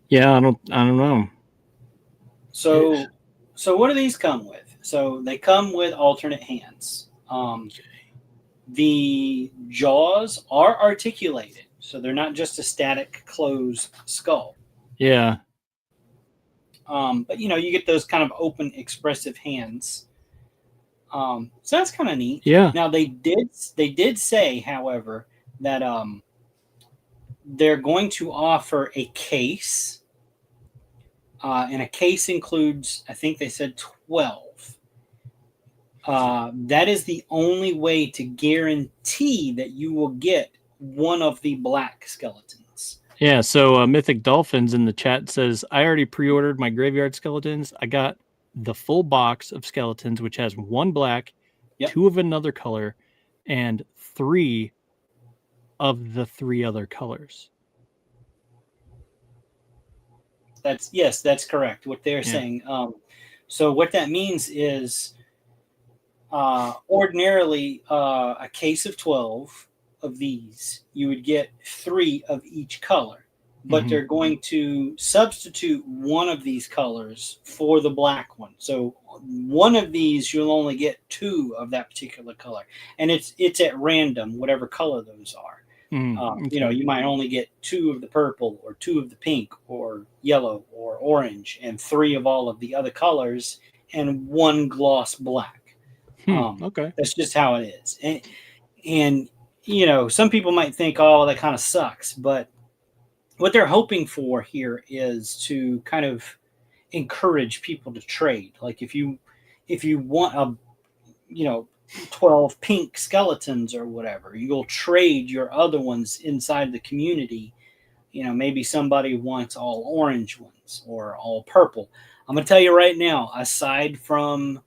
Yeah, I don't know. So what do these come with? So they come with alternate hands. The jaws are articulated, so they're not just a static closed skull. Yeah. But you get those kind of open, expressive hands. So that's kind of neat. Yeah. Now they did say, however, that they're going to offer a case, and a case includes, I think they said 12. That is the only way to guarantee that you will get one of the black skeletons. Yeah, so Mythic Dolphins in the chat says, I already pre-ordered my graveyard skeletons. I got the full box of skeletons, which has 1 black, 2 of another color, and 3 of the 3 other colors. That's correct. What they're saying. So what that means is, ordinarily, a case of 12 of these, you would get 3 of each color, but they're going to substitute 1 of these colors for the black one. So one of these, you'll only get 2 of that particular color, and it's at random, whatever color those are. You might only get 2 of the purple, or 2 of the pink, or yellow, or orange, and 3 of all of the other colors, and 1 gloss black. Okay, that's just how it is. And some people might think, oh, that kind of sucks, but what they're hoping for here is to kind of encourage people to trade. Like if you want 12 pink skeletons or whatever, you'll trade your other ones inside the community. Maybe somebody wants all orange ones or all purple. I'm going to tell you right now, aside from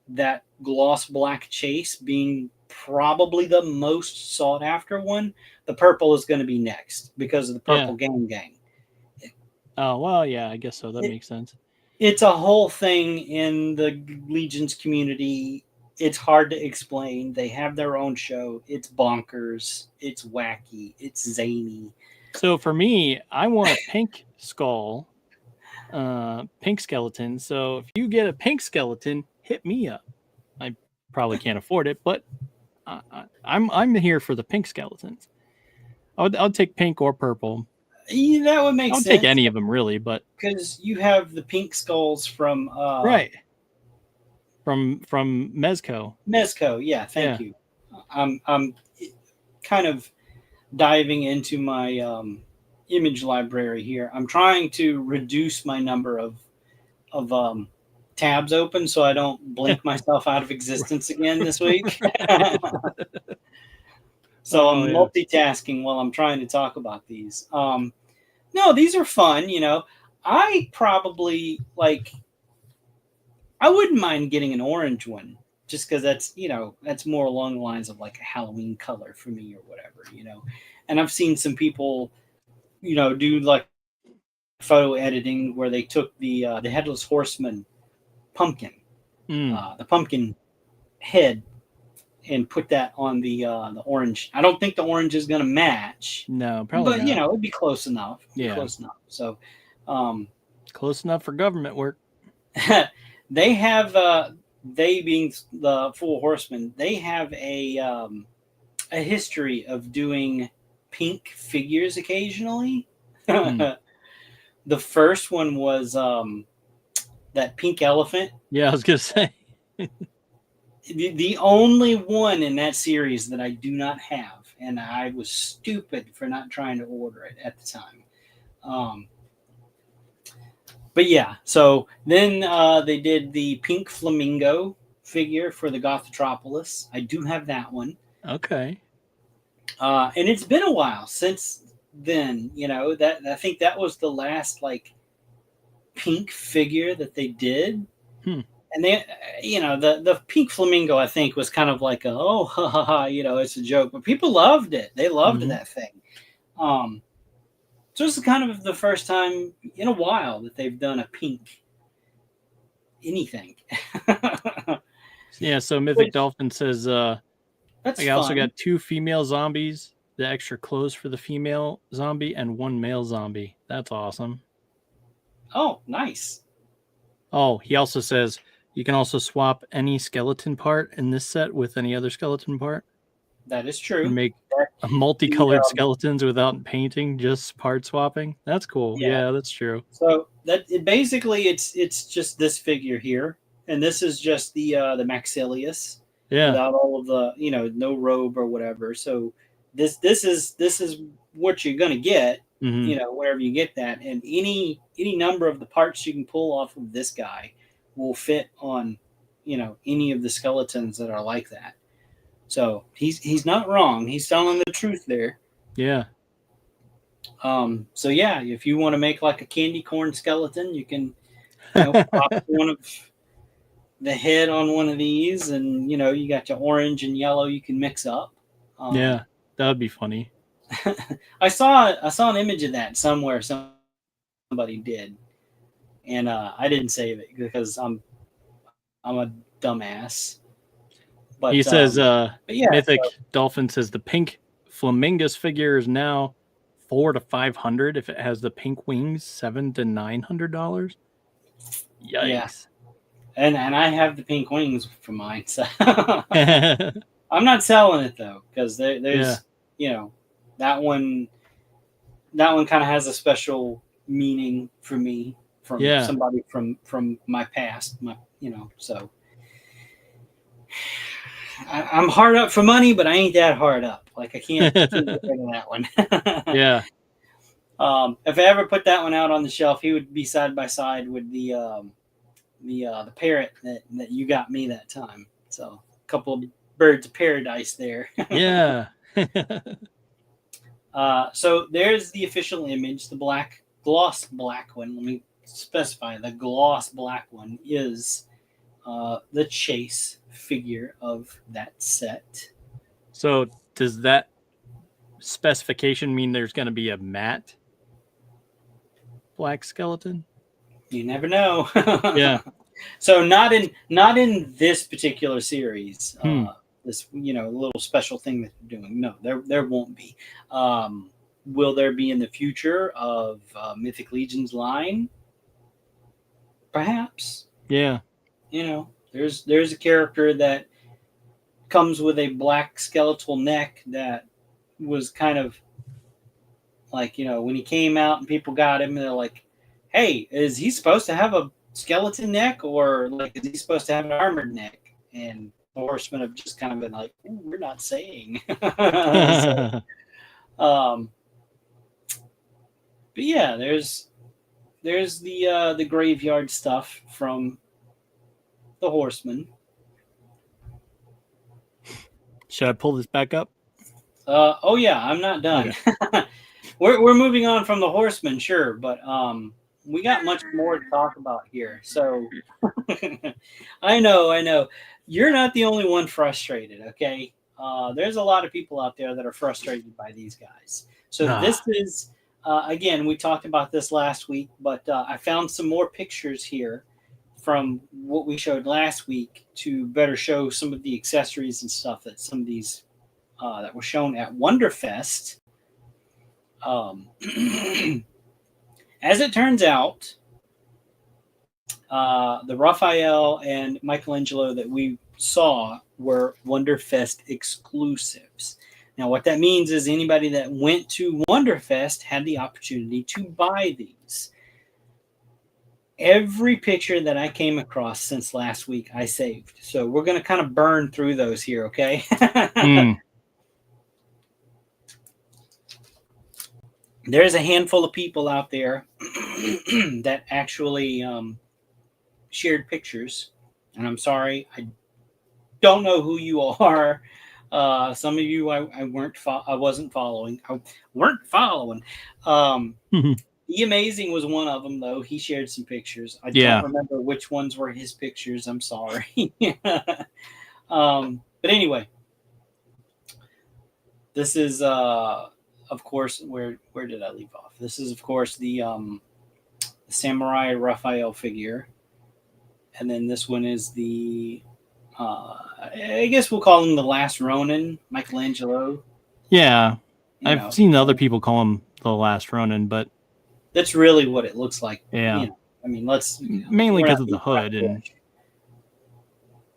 that gloss black chase being probably the most sought after one, the purple is going to be next because of the purple gang. Oh, well, yeah, I guess so. That makes sense. It's a whole thing in the Legion's community. It's hard to explain. They have their own show. It's bonkers. It's wacky. It's zany. So for me, I want a pink skull, pink skeleton. So if you get a pink skeleton, hit me up. I probably can't afford it, but I'm here for the pink skeletons. I'll take pink or purple. Yeah, that would make sense. I'll take any of them, really, but because you have the pink skulls from right from Mezco. Yeah, thank you. I'm kind of diving into my image library here. I'm trying to reduce my number of tabs open so I don't blink myself out of existence again this week. So I'm multitasking while I'm trying to talk about these. No, these are fun. I probably I wouldn't mind getting an orange one just because that's more along the lines of like a Halloween color for me or whatever, And I've seen some people, do like photo editing where they took the Headless Horseman pumpkin, the pumpkin head, and put that on the orange. I don't think the orange is going to match. No, probably but not. it'd be close enough. Close enough. So, close enough for government work. they have they being the Four Horsemen. They have a history of doing pink figures occasionally. The first one was that pink elephant. Yeah, I was gonna say. The only one in that series that I do not have, and I was stupid for not trying to order it at the time. But yeah, so then they did the pink flamingo figure for the Gothotropolis. I do have that one. Okay. And it's been a while since then. That I think that was the last like pink figure that they did. And they, the pink flamingo, I think, was kind of like ha ha ha, it's a joke, but people loved it. They loved that thing. So this is kind of the first time in a while that they've done a pink anything. Yeah. So Mythic Dolphin says, that's I also got 2 female zombies, the extra clothes for the female zombie, and 1 male zombie. That's awesome. Oh, nice. Oh, he also says you can also swap any skeleton part in this set with any other skeleton part. That is true. And make multicolored skeletons without painting, just part swapping. That's cool. Yeah, that's true. So basically it's just this figure here, and this is just the Maxilius. Yeah. Without all of the no robe or whatever. So this is what you're gonna get. Wherever you get that, and any number of the parts you can pull off of this guy will fit on any of the skeletons that are like that. So he's not wrong. He's telling the truth there. Yeah. So yeah, if you want to make like a candy corn skeleton, you can pop one of the head on one of these, and you got your orange and yellow you can mix up. Yeah, that would be funny. I saw an image of that somewhere. Somebody did, and I didn't save it because I'm a dumbass. But he says, Mythic Dolphin says the pink flamingus figure is now $400 to $500 if it has the pink wings, $700 to $900. Yikes! Yeah. And I have the pink wings for mine, so I'm not selling it though, because there's that one kind of has a special meaning for me from somebody from my past, so I'm hard up for money, but I ain't that hard up. Like I can't get rid of that one. Yeah. If I ever put that one out on the shelf, he would be side by side with the parrot that you got me that time. So a couple of birds of paradise there. Yeah. So there's the official image, the gloss black one. Let me specify, the gloss black one is the chase figure of that set. So does that specification mean there's going to be a matte black skeleton? You never know. Yeah. So not in this particular series. This little special thing that they're doing. No, there won't be. Will there be in the future of Mythic Legion's line? Perhaps. Yeah. There's a character that comes with a black skeletal neck that was kind of like, when he came out and people got him, they're like, hey, is he supposed to have a skeleton neck, or like is he supposed to have an armored neck? And the Horsemen have just kind of been like, we're not saying. So, but yeah, there's the graveyard stuff from the Horsemen. Should I pull this back up? Oh yeah, I'm not done. Okay. We're moving on from the Horsemen, sure, but we got much more to talk about here. So I know. You're not the only one frustrated, okay? There's a lot of people out there that are frustrated by these guys. So this is, again, we talked about this last week, but I found some more pictures here from what we showed last week to better show some of the accessories and stuff that some of these that were shown at Wonderfest. As it turns out, the Raphael and Michelangelo that we saw were Wonderfest exclusives. Now, what that means is anybody that went to Wonderfest had the opportunity to buy these. Every picture that I came across since last week, I saved. So we're going to kind of burn through those here, okay? There's a handful of people out there that actually shared pictures. And I'm sorry, I don't know who you are. Some of you I wasn't following. The Amazing was one of them, though. He shared some pictures. I don't remember which ones were his pictures. I'm sorry. But anyway, this is, of course, where did I leave off? This is, of course, the Samurai Raphael figure. And then this one is the, I guess we'll call him the Last Ronin, Michelangelo. Yeah. I've seen other people call him the Last Ronin, but that's really what it looks like. Yeah. I mean, mainly because of the hood and.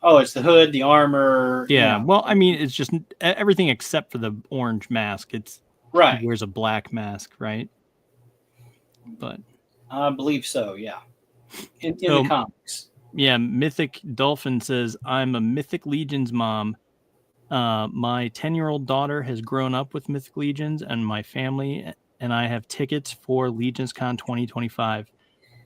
Oh, it's the hood, the armor. Yeah. Well, I mean, it's just everything except for the orange mask. It's right. He wears a black mask, right? But I believe so. Yeah. In the comics. Yeah. Mythic Dolphin says, "I'm a Mythic Legions mom. My 10-year-old daughter has grown up with Mythic Legions, and my family and I have tickets for Legions Con 2025.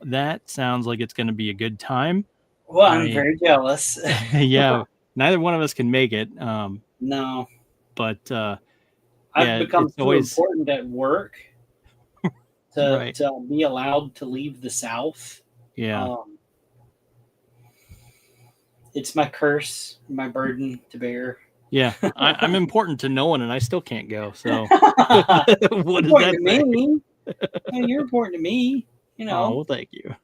That sounds like it's going to be a good time." Well, I'm very jealous. Yeah, neither one of us can make it. No, but I've become too important at work to be allowed to leave the South. Yeah, it's my curse, my burden to bear. Yeah, I'm important to no one, and I still can't go. So what does that mean? You're important to me. Oh, well, thank you.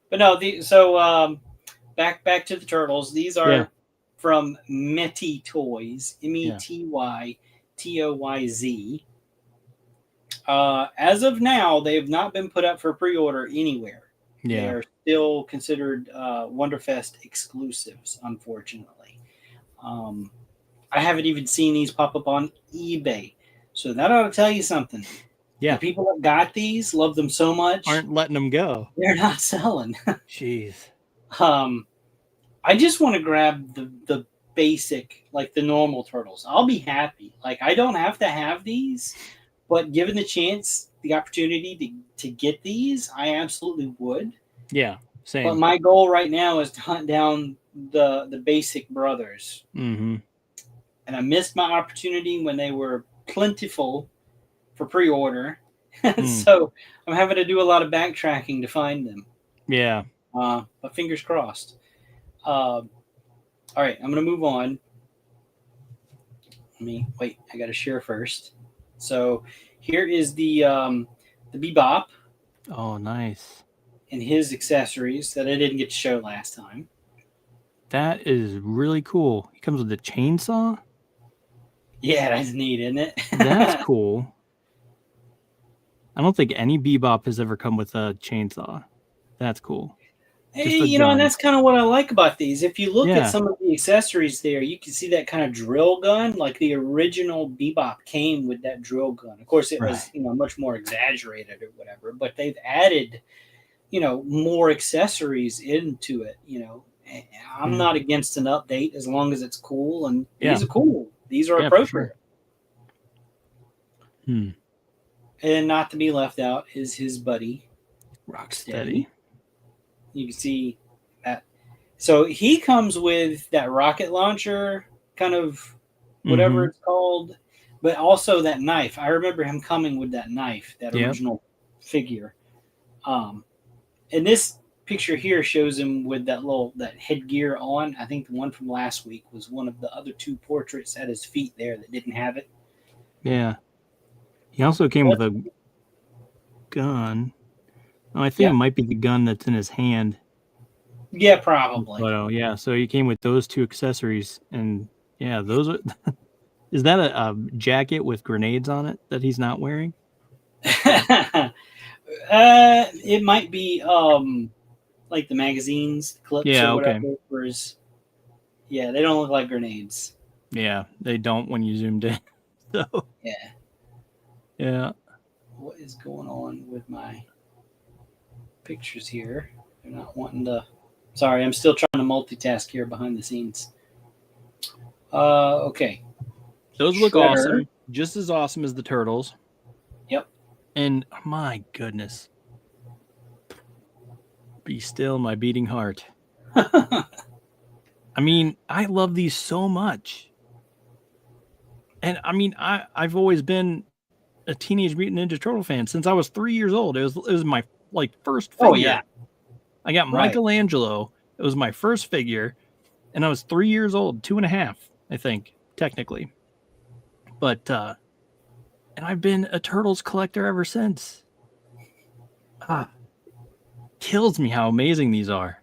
But no, back to the turtles. These are from Mety Toys, METYTOYZ. As of now, they have not been put up for pre-order anywhere. Yeah. They are still considered Wonderfest exclusives, unfortunately. I haven't even seen these pop up on eBay. So that ought to tell you something. Yeah. The people that got these love them so much. Aren't letting them go. They're not selling. Jeez. I just want to grab the basic, like the normal turtles. I'll be happy. Like, I don't have to have these, but given the chance, the opportunity to get these, I absolutely would. Yeah, same. But my goal right now is to hunt down the basic brothers. Mm-hmm. And I missed my opportunity when they were plentiful for pre-order. So I'm having to do a lot of backtracking to find them. Yeah. But fingers crossed. All right, I'm going to move on. I got to share first. So here is the Bebop. Oh, nice. And his accessories that I didn't get to show last time. That is really cool. He comes with a chainsaw? Yeah, that's neat, isn't it? That's cool. I don't think any Bebop has ever come with a chainsaw. That's cool. Hey, and that's kind of what I like about these. If you look at some of the accessories there, you can see that kind of drill gun. Like the original Bebop came with that drill gun. Of course, it was much more exaggerated or whatever, but they've added, more accessories into it. I'm not against an update as long as it's cool, and these are cool. These are appropriate. Sure. And not to be left out is his buddy, Rocksteady. You can see that. So he comes with that rocket launcher, kind of whatever it's called, but also that knife. I remember him coming with that knife, that original figure. And this picture here shows him with that headgear on. I think the one from last week was one of the other two portraits at his feet there that didn't have it. Yeah. He also came with a gun. Oh, I think it might be the gun that's in his hand. Yeah, probably. Photo. Yeah, so he came with those two accessories, and yeah, those are. Is that a jacket with grenades on it that he's not wearing? It might be like the magazines, clips Yeah, or okay. whatever. Yeah, they don't look like grenades. Yeah, they don't when you zoomed in. So Yeah. yeah. What is going on with my pictures here? They're not wanting to. Sorry, I'm still trying to multitask here behind the scenes. Okay. Those look Shredder. awesome. Just as awesome as the turtles. Yep. And my goodness. Be still, my beating heart. I mean, I love these so much. And I mean, I've always been a Teenage Mutant Ninja Turtle fan since I was 3 years old. It was my first figure. Oh yeah. I got Right. Michelangelo. It was my first figure, and I was 3 years old, 2.5, I think, technically. But and I've been a Turtles collector ever since. Kills me how amazing these are.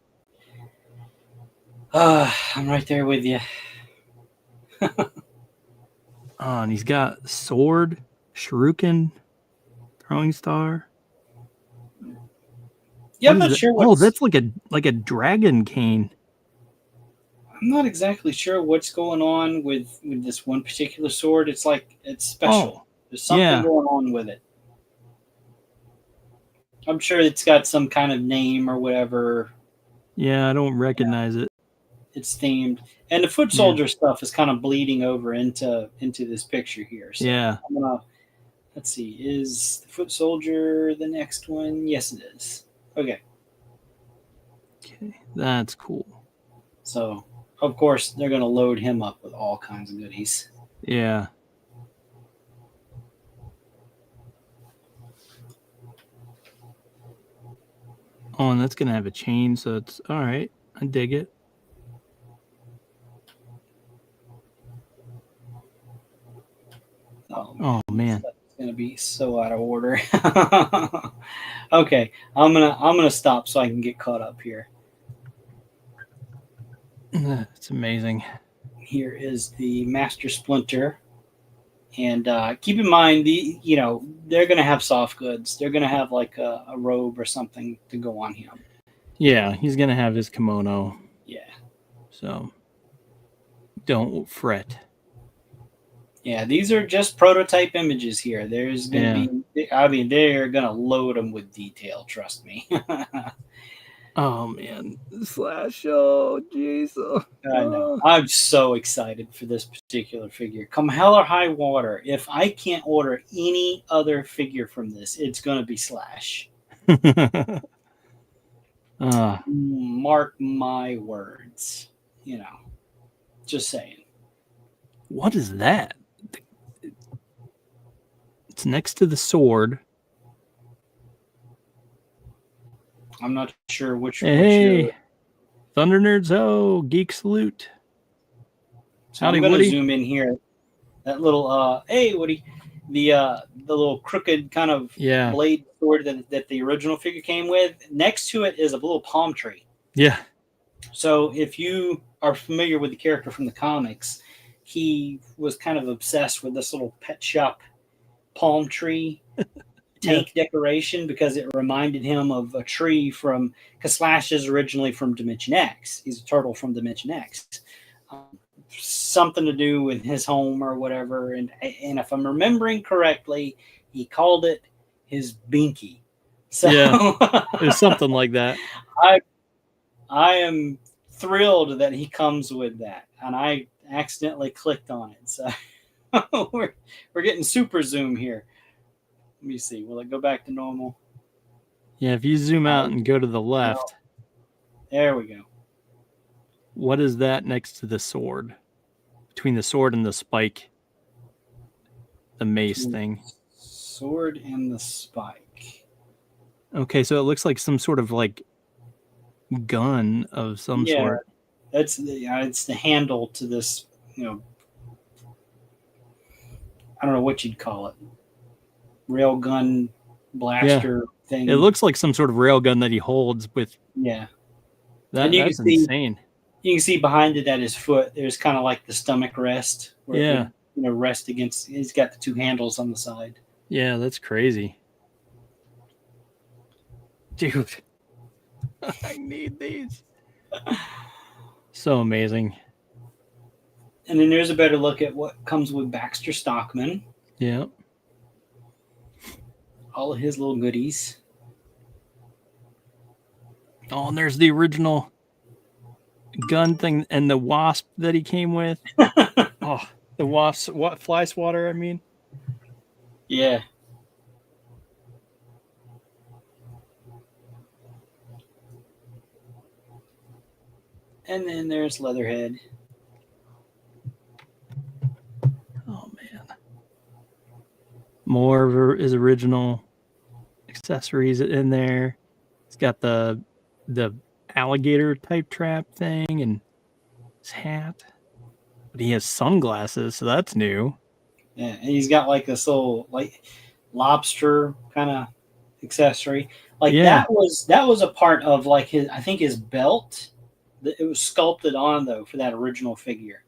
I'm right there with you. And he's got sword, shuriken, throwing star. Yeah, I'm not sure. Oh, that's like a dragon cane. I'm not exactly sure what's going on with this one particular sword. It's like it's special. There's something going on with it. I'm sure it's got some kind of name or whatever. Yeah, I don't recognize it. It's themed, and the foot soldier stuff is kind of bleeding over into this picture here. So yeah. I'm gonna let's see. Is the foot soldier the next one? Yes, it is. Okay. Okay, that's cool. So of course they're gonna load him up with all kinds of goodies. Yeah. Oh, and that's gonna have a chain, so it's all right. I dig it. Oh man, it's gonna be so out of order. Okay, I'm gonna stop so I can get caught up here. It's amazing. Here is the Master Splinter, and keep in mind they're gonna have soft goods. They're gonna have like a robe or something to go on him. Yeah, he's gonna have his kimono. Yeah. So don't fret. Yeah, these are just prototype images here. There's gonna be. I mean, they're gonna load them with detail. Trust me. Oh man, Slash! Oh jeez! I know. I'm so excited for this particular figure. Come hell or high water, if I can't order any other figure from this, it's gonna be Slash. Mark my words. Just saying. What is that? It's next to the sword. I'm not sure which. Hey, Thunder Nerds! Oh, geek salute. So I'm going to zoom in here. That little hey Woody, the little crooked kind of blade sword that the original figure came with. Next to it is a little palm tree. Yeah. So if you are familiar with the character from the comics, he was kind of obsessed with this little pet shop palm tree tank decoration because it reminded him of a tree because Slash is originally from Dimension X. He's a turtle from Dimension X. Something to do with his home or whatever. And if I'm remembering correctly, he called it his binky. So yeah, it was something like that. I am thrilled that he comes with that. And I accidentally clicked on it. So we're getting super zoom here. Let me see. Will it go back to normal? Yeah, if you zoom out and go to the left. There we go. What is that next to the sword? Between the sword and the spike. The mace thing. Sword and the spike. Okay, so it looks like some sort of like gun of some sort. It's the handle to this, I don't know what you'd call it. Railgun blaster thing. It looks like some sort of railgun that he holds with. Yeah. That's insane. You can see behind it at his foot, there's kind of like the stomach rest where Yeah. it would, rest against. He's got the two handles on the side. Yeah, that's crazy. Dude, I need these. So amazing. And then there's a better look at what comes with Baxter Stockman. Yeah. All of his little goodies. Oh, and there's the original gun thing and the wasp that he came with. Oh, the wasp, fly swatter, I mean. Yeah. And then there's Leatherhead. Oh, man. More of his original accessories in there. It's got the alligator type trap thing and his hat. But he has sunglasses, so that's new. Yeah, and he's got like this little like lobster kind of accessory. Like that was a part of like his belt. It was sculpted on though for that original figure.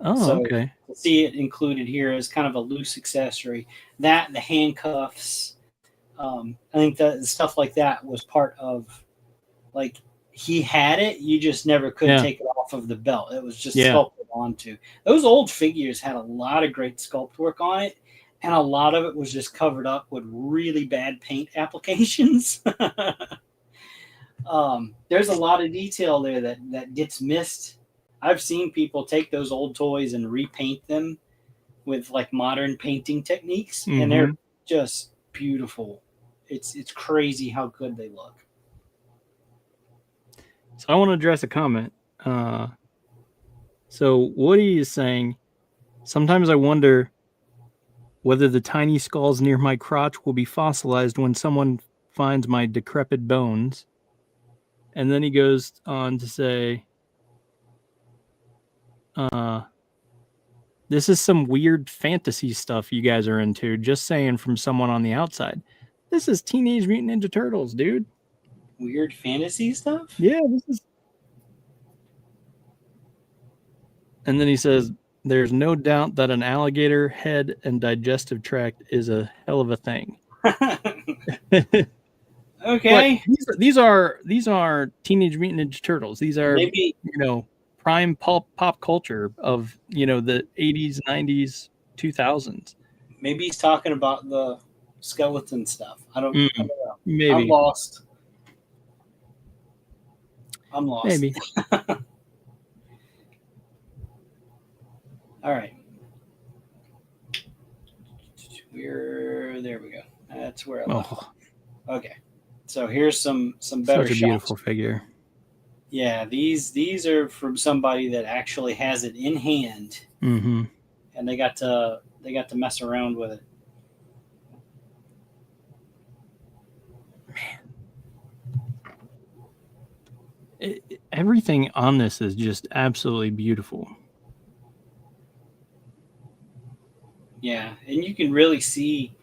Oh, okay. To see it included here as kind of a loose accessory. That the handcuffs, I think that stuff like that was part of like he had it. You just never could take it off of the belt. It was just sculpted onto. Those old figures had a lot of great sculpt work on it, and a lot of it was just covered up with really bad paint applications. There's a lot of detail there that gets missed. I've seen people take those old toys and repaint them with like modern painting techniques, and they're just beautiful. It's crazy how good they look. So I want to address a comment. So Woody is saying, sometimes I wonder whether the tiny skulls near my crotch will be fossilized when someone finds my decrepit bones. And then he goes on to say, this is some weird fantasy stuff you guys are into. Just saying from someone on the outside. This is Teenage Mutant Ninja Turtles, dude. Weird fantasy stuff? Yeah, this is. And then he says, there's no doubt that an alligator head and digestive tract is a hell of a thing. Okay. But these are Teenage Mutant Ninja Turtles. These are maybe prime pop culture of the 80s, 90s, 2000s. Maybe he's talking about the skeleton stuff. I don't know. Maybe. I'm lost. Maybe. All right. There we go. That's where I left. Okay. So here's some better shots. Such a beautiful figure. Yeah, these are from somebody that actually has it in hand. Mm-hmm. And they got to mess around with it. Everything on this is just absolutely beautiful. Yeah, and you can really see,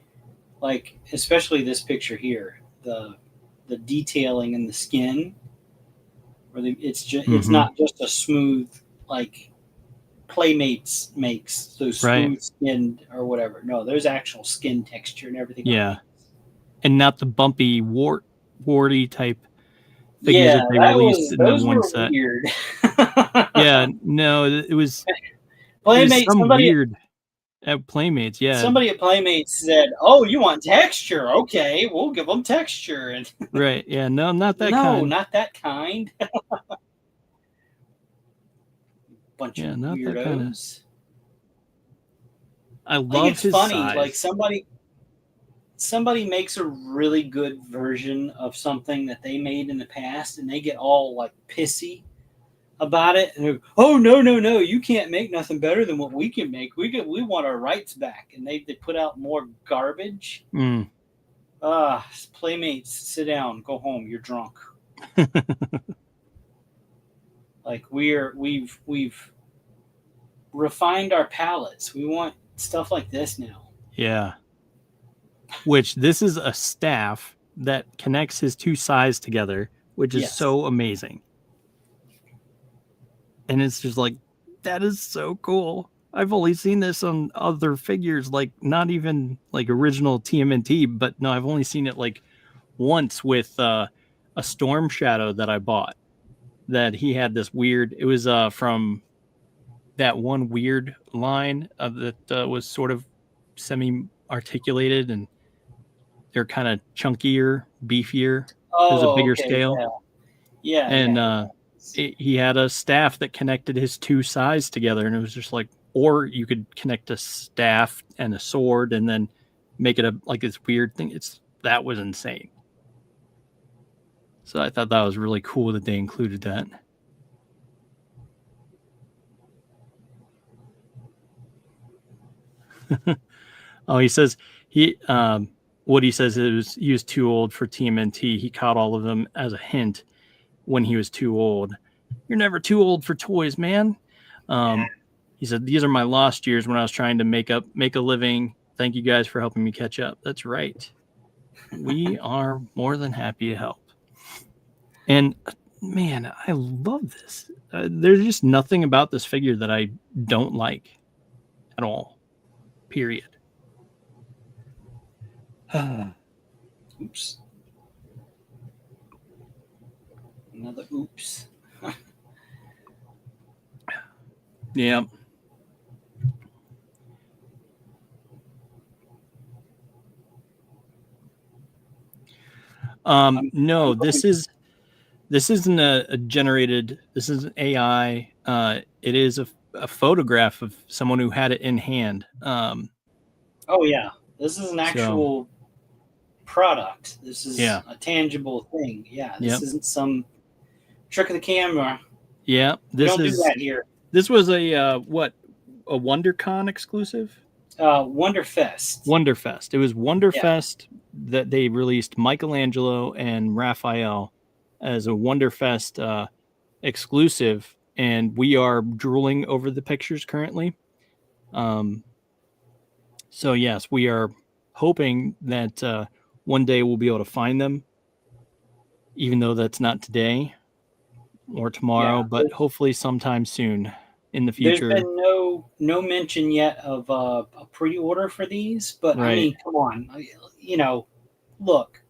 like, especially this picture here, the detailing in the skin, where it's just it's not just a smooth like Playmates makes those smooth skin or whatever. No, there's actual skin texture and everything. Yeah, and not the bumpy warty type figures that they released in the one set. Weird. Yeah, no, it was Playmates. Weird. At Playmates, yeah. Somebody at Playmates said, "Oh, you want texture? Okay, we'll give them texture." And right, yeah, no, not that kind. No, not that kind. Bunch of not weirdos. That kind of... I love like it's his funny. size. Like somebody makes a really good version of something that they made in the past, and they get all like pissy about it, and oh no, you can't make nothing better than what we can make. We want our rights back, and they put out more garbage. Playmates, sit down, go home. You're drunk. Like we've refined our palates. We want stuff like this now. Yeah. Which this is a staff that connects his two sides together, which is so amazing. And it's just like, that is so cool. I've only seen this on other figures, like not even like original TMNT, but no, I've only seen it like once with a Storm Shadow that I bought. That he had this weird. It was from that one weird line of that was sort of semi-articulated, and they're kind of chunkier, beefier. It was a bigger scale. And he had a staff that connected his two sides together, and it was just like, or you could connect a staff and a sword and then make it like this weird thing. That was insane. So I thought that was really cool that they included that. Oh, he says what he says is he was too old for TMNT. He caught all of them as a hint when he was too old. You're never too old for toys, man. He said, these are my lost years when I was trying to make a living. Thank you guys for helping me catch up. That's right. We are more than happy to help. And man, I love this. There's just nothing about this figure that I don't like at all. Period. Oops. Another oops. Yeah. No, this isn't a generated. This is an AI. It is a photograph of someone who had it in hand. Oh yeah, this is an actual product. This is a tangible thing. Yeah, this isn't some trick of the camera. Yeah, we don't do that here. This was a WonderCon exclusive. Wonderfest. Wonderfest. It was Wonderfest that they released Michelangelo and Raphael as a Wonderfest exclusive, and we are drooling over the pictures currently. So yes, we are hoping that one day we'll be able to find them, even though that's not today or tomorrow, but hopefully sometime soon in the future. There's been no mention yet of a pre-order for these, but I mean, come on, look,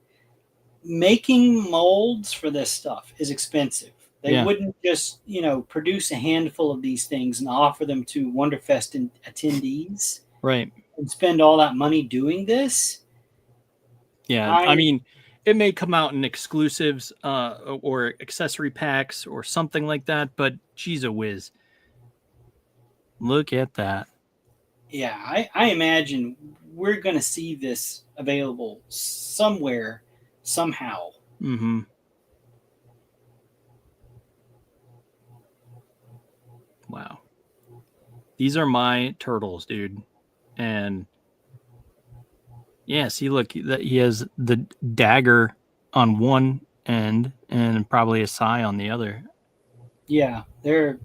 making molds for this stuff is expensive. They wouldn't just produce a handful of these things and offer them to Wonderfest attendees, right? And spend all that money doing this. Yeah, I mean, it may come out in exclusives or accessory packs or something like that, but geez, a whiz. Look at that. Yeah, I imagine we're going to see this available somewhere, somehow. Mm-hmm. Wow. These are my turtles, dude. And yeah, see, look, he has the dagger on one end and probably a sai on the other. Yeah, they're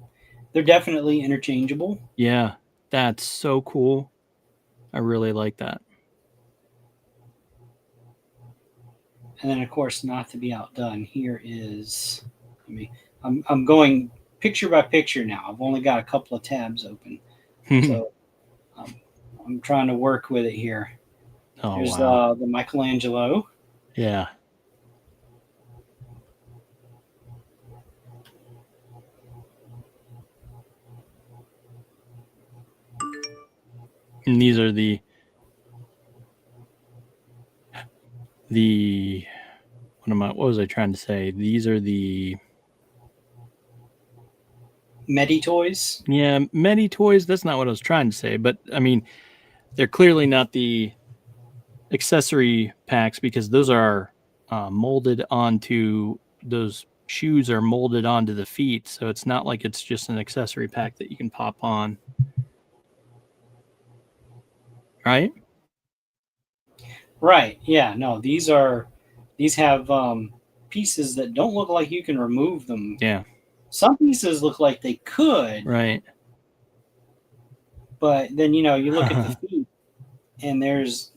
definitely interchangeable. Yeah, that's so cool. I really like that. And then, of course, not to be outdone, here is, I'm going picture by picture now. I've only got a couple of tabs open. So I'm trying to work with it here. Oh, There's wow. The Michelangelo. Yeah. And these are what was I trying to say? These are the Medi toys. Yeah, Medi toys. That's not what I was trying to say, but I mean, they're clearly not the accessory packs because those are molded onto those shoes are molded onto the feet, so it's not like it's just an accessory pack that you can pop on, right? Right. Yeah. No, these have pieces that don't look like you can remove them. Yeah. Some pieces look like they could. Right. But then you look at the feet, and there's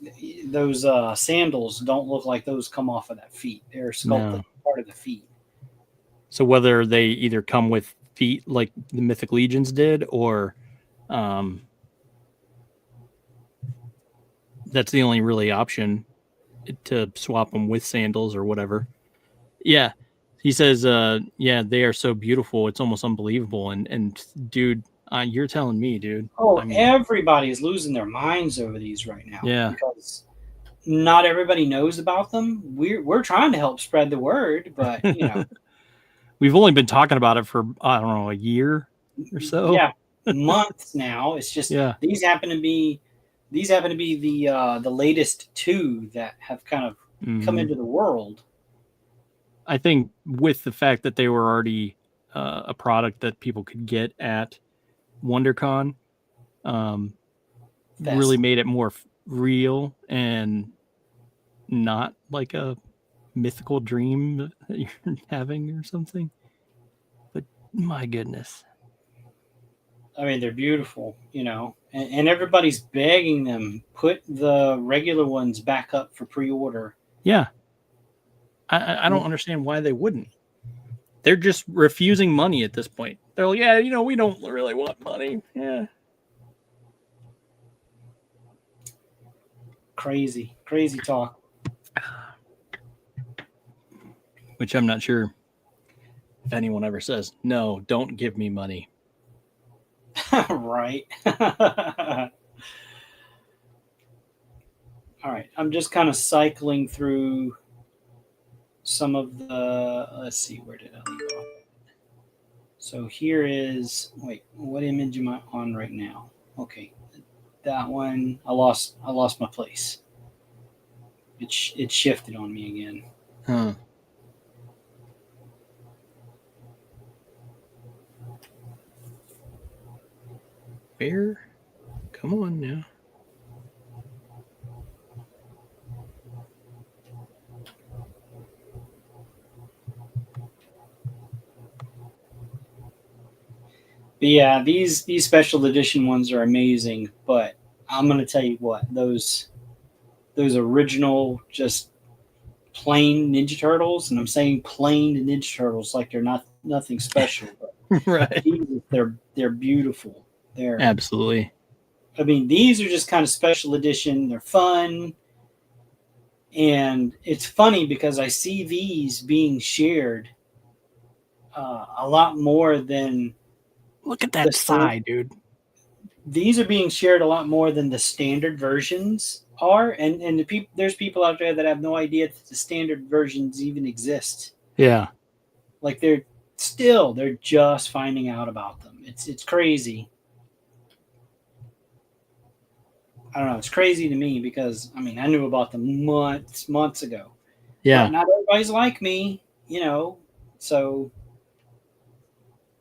those sandals don't look like those come off of that feet. They're sculpted part of the feet. So whether they either come with feet like the Mythic Legions did, or that's the only really option to swap them with sandals or whatever. Yeah. He says, yeah, they are so beautiful. It's almost unbelievable. And dude, you're telling me, dude. Oh, I mean, everybody's losing their minds over these right now. Yeah. Because not everybody knows about them. We're trying to help spread the word, but you know, we've only been talking about it for, I don't know, a year or so. Yeah, months now. It's just these happen to be the latest two that have kind of come into the world. I think with the fact that they were already a product that people could get at WonderCon, really made it more real and not like a mythical dream that you're having or something. But my goodness. I mean, they're beautiful, you know, and everybody's begging them, put the regular ones back up for pre-order. Yeah. I don't understand why they wouldn't. They're just refusing money at this point. They're like, yeah, you know, we don't really want money. Yeah. Crazy talk. Which I'm not sure if anyone ever says, no, don't give me money. Right. All right. I'm just kind of cycling through some of the, let's see, where did I leave off? So here is, wait, what image am I on right now? Okay. That one, I lost my place. It shifted on me again. Huh. Where? Come on now. But yeah, these special edition ones are amazing, but I'm gonna tell you what, those original just plain Ninja Turtles, and I'm saying plain Ninja Turtles like they're not nothing special, but right. They're beautiful. They're absolutely. I mean, these are just kind of special edition. They're fun. And it's funny because I see these being shared a lot more than. Look at that side, dude. These are being shared a lot more than the standard versions are, and there's people out there that have no idea that the standard versions even exist. Yeah, like they're just finding out about them. It's crazy. I don't know. It's crazy to me because I mean I knew about them months ago. Yeah, but not everybody's like me, you know. So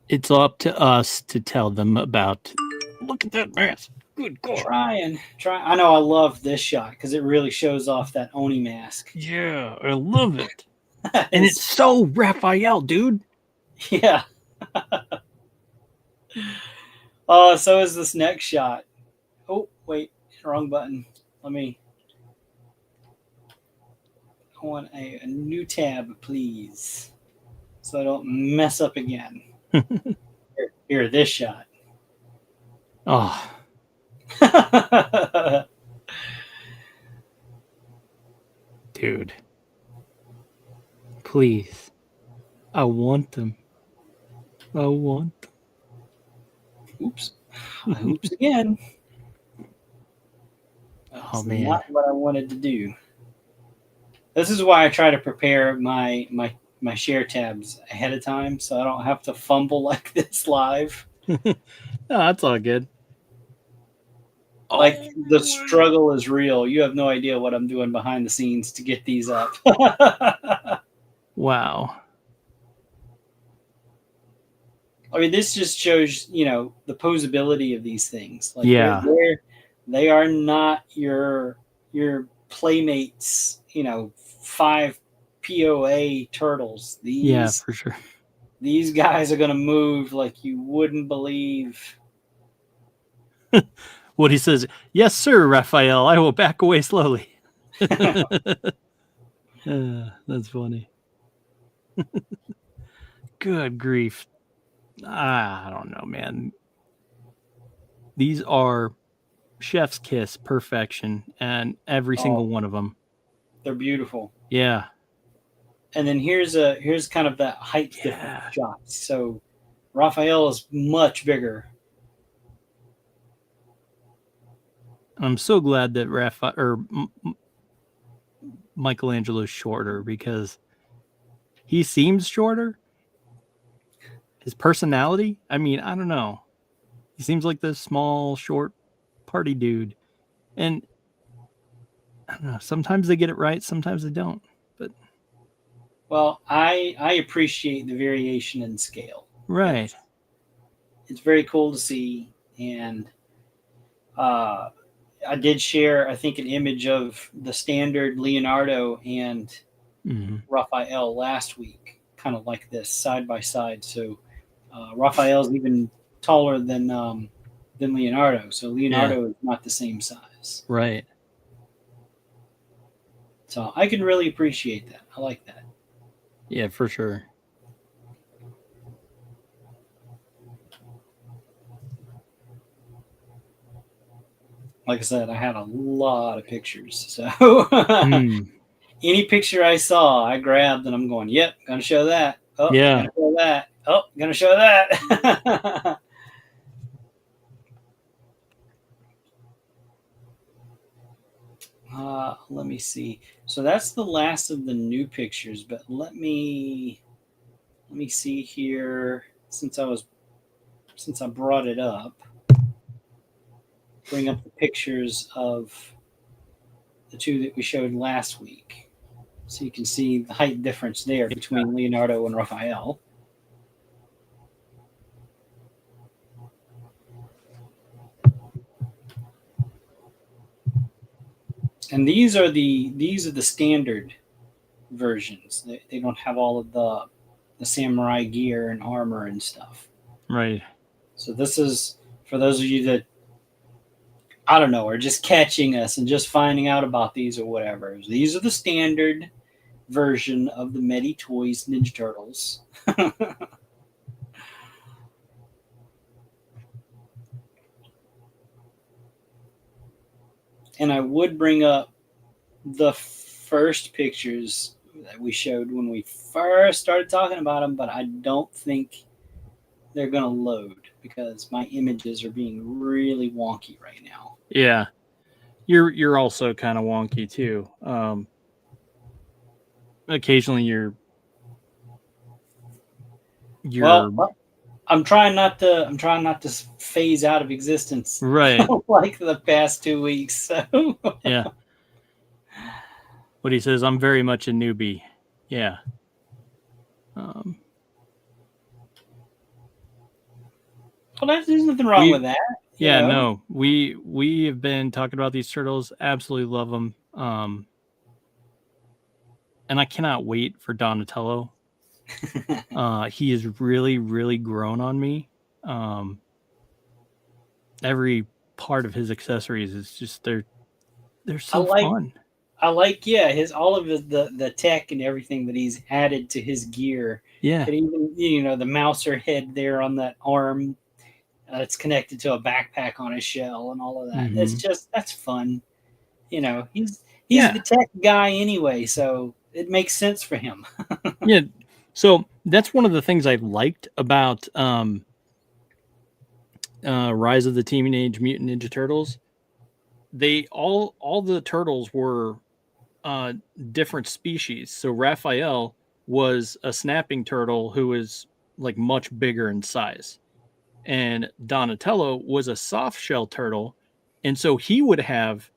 it's up to us to tell them about. Look at that mask. Good God. Try. I know I love this shot because it really shows off that Oni mask. Yeah, I love it. And it's so Raphael, dude. Yeah. So is this next shot. Oh, wait. Wrong button. I want a new tab, please. So I don't mess up again. Here, this shot. Oh. Dude. Please. I want them. I want them. Oops. Oops again. Oh, man. Not what I wanted to do. This is why I try to prepare my share tabs ahead of time so I don't have to fumble like this live. No, that's all good. Like the struggle is real. You have no idea what I'm doing behind the scenes to get these up. Wow. I mean, this just shows, you know, the posability of these things. Like yeah. They are not your Playmates, you know, 5 POA turtles. Yeah, for sure. These guys are going to move like you wouldn't believe. What he says, yes, sir, Raphael, I will back away slowly. That's funny. Good grief. I don't know, man. These are chef's kiss perfection, and every single one of them. They're beautiful. Yeah. And then here's kind of that height difference shot. So Raphael is much bigger. I'm so glad that Michelangelo's shorter, because he seems shorter. His personality, I mean, I don't know. He seems like this small, short party dude. And I don't know, sometimes they get it right, sometimes they don't. But well, I appreciate the variation in scale. right. It's very cool to see. And I did share, I think, an image of the standard Leonardo and Raphael last week, kind of like this, side by side. So Raphael's even taller than Leonardo. So Leonardo is not the same size. Right. So I can really appreciate that. I like that. Yeah, for sure. Like I said, I had a lot of pictures. So any picture I saw, I grabbed and I'm going, yep, gonna show that. Oh, yeah. Gonna show that. Oh, gonna show that. Let me see. So that's the last of the new pictures, but let me see here. Since I brought it up, bring up the pictures of the two that we showed last week, so you can see the height difference there between Leonardo and Raphael. And these are the standard versions. They don't have all of the samurai gear and armor and stuff. Right. So this is for those of you that, I don't know, are just catching us and just finding out about these or whatever. These are the standard version of the Medi Toys Ninja Turtles. And I would bring up the first pictures that we showed when we first started talking about them, but I don't think they're going to load because my images are being really wonky right now. Yeah. You're also kind of wonky too. Occasionally you're well, I'm trying not to phase out of existence. Right. Like the past 2 weeks. So. Yeah. What he says, I'm very much a newbie. Yeah. Well, there's nothing wrong with that. Yeah, no. We have been talking about these turtles. Absolutely love them. And I cannot wait for Donatello. He has really, really grown on me. Every part of his accessories is just they're so fun. I like his all of the tech and everything that he's added to his gear. Yeah. And even the mouser head there on that arm that's connected to a backpack on his shell and all of that. That's fun. He's the tech guy anyway, so it makes sense for him. Yeah. So that's one of the things I liked about Rise of the Teenage Mutant Ninja Turtles. They all the turtles were different species. So Raphael was a snapping turtle who was like much bigger in size, and Donatello was a soft shell turtle, and so he would have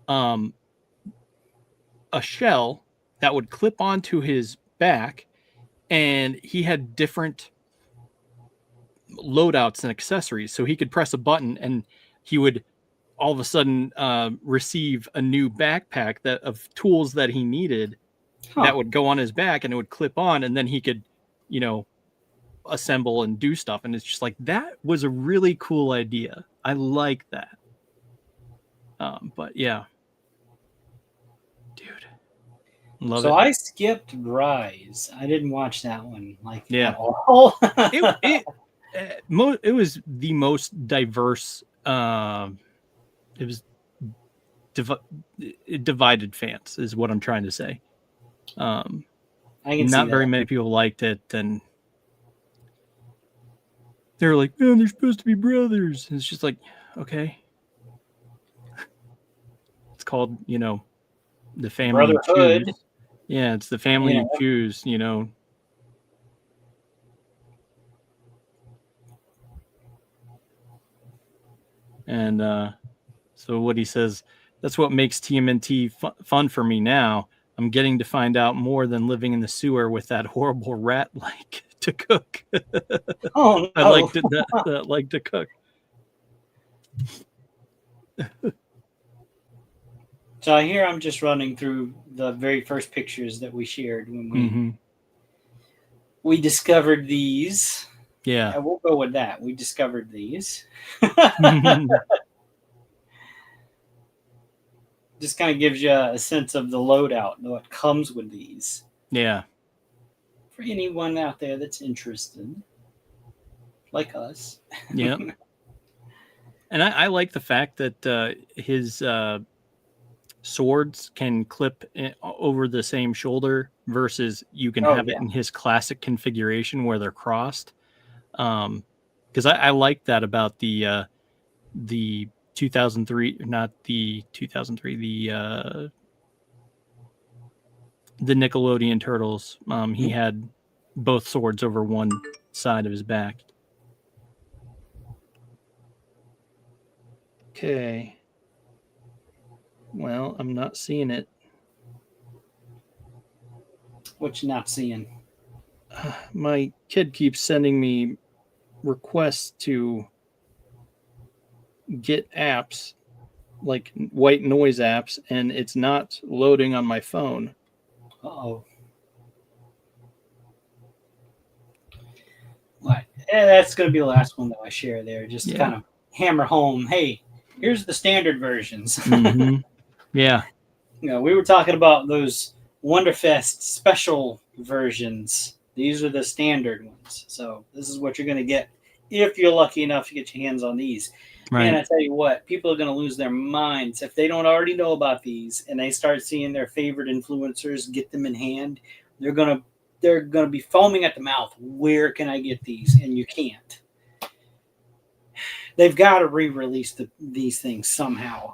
a shell that would clip onto his back, and he had different loadouts and accessories. So he could press a button and he would all of a sudden receive a new backpack of tools that he needed that would go on his back, and it would clip on, and then he could, assemble and do stuff. And it's just like, that was a really cool idea. I like that. But yeah, dude, love so it. I skipped Rise. I didn't watch that one. Like, yeah, at all. it was the most diverse. It was divided fans, is what I'm trying to say. I can not see very that. many people liked it, and they were like, "Oh, they're supposed to be brothers." And it's just like, okay, it's called, the family you Brotherhood. choose. Yeah, it's the family you choose. And so what he says, that's what makes TMNT fun for me now. I'm getting to find out more than living in the sewer with that horrible rat like to cook. Oh no! I like that like to cook. So here I'm just running through the very first pictures that we shared when we discovered these. Yeah. We'll go with that. We discovered these. Just kind of gives you a sense of the loadout and what comes with these. Yeah. For anyone out there that's interested, like us. Yeah. And I like the fact that his swords can clip over the same shoulder versus you can have it in his classic configuration where they're crossed. Because I like that about the 2003, not the 2003, the Nickelodeon Turtles. He had both swords over one side of his back. Okay. Well, I'm not seeing it. What you not seeing? My kid keeps sending me requests to get apps, like white noise apps, and it's not loading on my phone. Uh-oh. Right. That's going to be the last one that I share there. Just to kind of hammer home, hey, here's the standard versions. Yeah. We were talking about those Wonderfest special versions. These are the standard ones. So this is what you're going to get if you're lucky enough to get your hands on these. Right. And I tell you what, people are going to lose their minds if they don't already know about these and they start seeing their favorite influencers get them in hand. They're going to be foaming at the mouth. Where can I get these? And you can't. They've got to re-release these things somehow.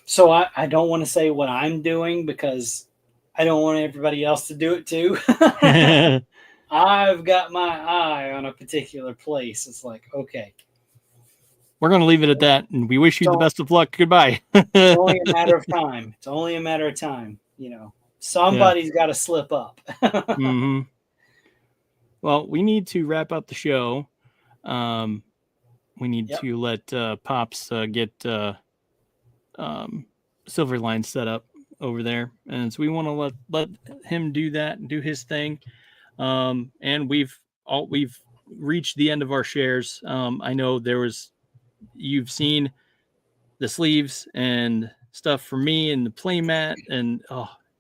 So I don't want to say what I'm doing because I don't want everybody else to do it too. I've got my eye on a particular place. It's like, okay. We're going to leave it at that, and we wish you the best of luck. Goodbye. It's only a matter of time. It's only a matter of time. Somebody's got to slip up. Well, we need to wrap up the show. We need to let Pops get Silverline set up over there, and so we want to let him do that and do his thing. And we've reached the end of our shares. I know you've seen the sleeves and stuff for me and the playmat, and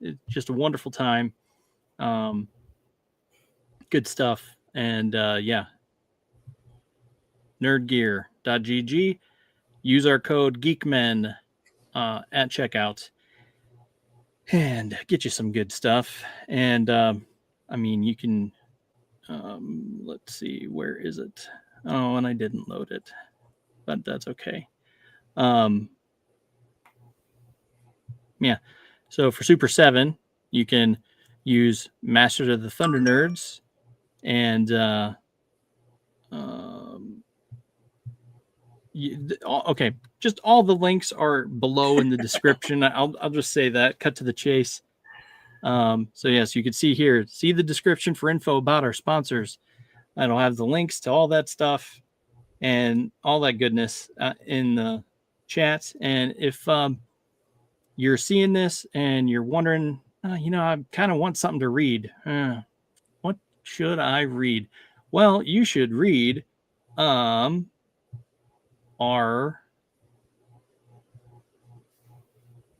it's just a wonderful time. Good stuff. And nerdgear.gg. Use our code Geek-men at checkout and get you some good stuff. And you can let's see, where is it? Oh, and I didn't load it, but that's okay. So for Super 7, you can use Masters of the Thunder Nerds, and okay, just all the links are below in the description. I'll just say that. Cut to the chase. So yes, you can see here. See the description for info about our sponsors. It'll have the links to all that stuff and all that goodness in the chat. And if you're seeing this and you're wondering, I kind of want something to read. What should I read? Well, you should read our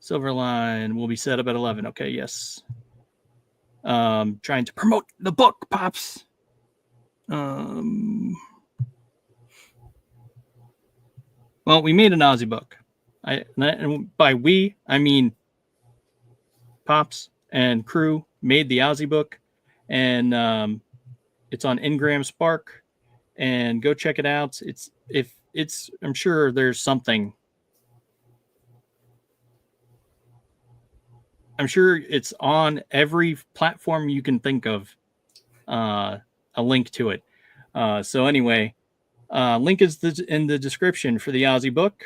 Silverline will be set up at 11. Okay, yes. Trying to promote the book, Pops. Well, we made an Aussie book. And by we, I mean Pops and crew made the Aussie book, and it's on Ingram Spark, and go check it out. I'm sure there's something. I'm sure it's on every platform you can think of. A link to it. So anyway, link is in the description for the Aussie book.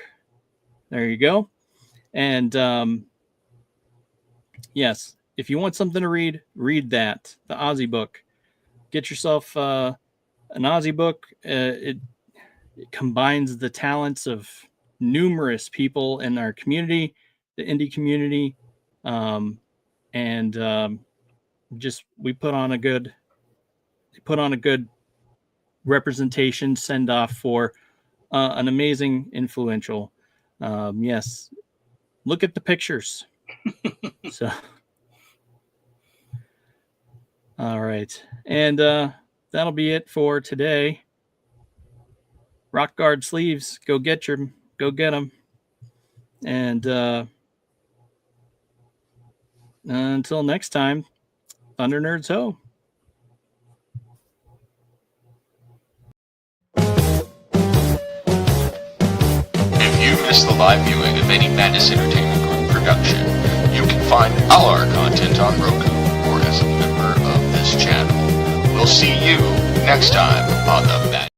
There you go. And yes, if you want something to read that, the Aussie book. Get yourself an Aussie book. It combines the talents of numerous people in our community, the indie community, and just we put on a good representation send off for an amazing influential. Yes, look at the pictures. So, all right, and that'll be it for today. Rock Guard sleeves, go get them, and until next time, Thunder Nerds ho. If you missed the live viewing of any Madness Entertainment Group production, you can find all our content on Roku or as a member of this channel. We'll see you next time on the Madness.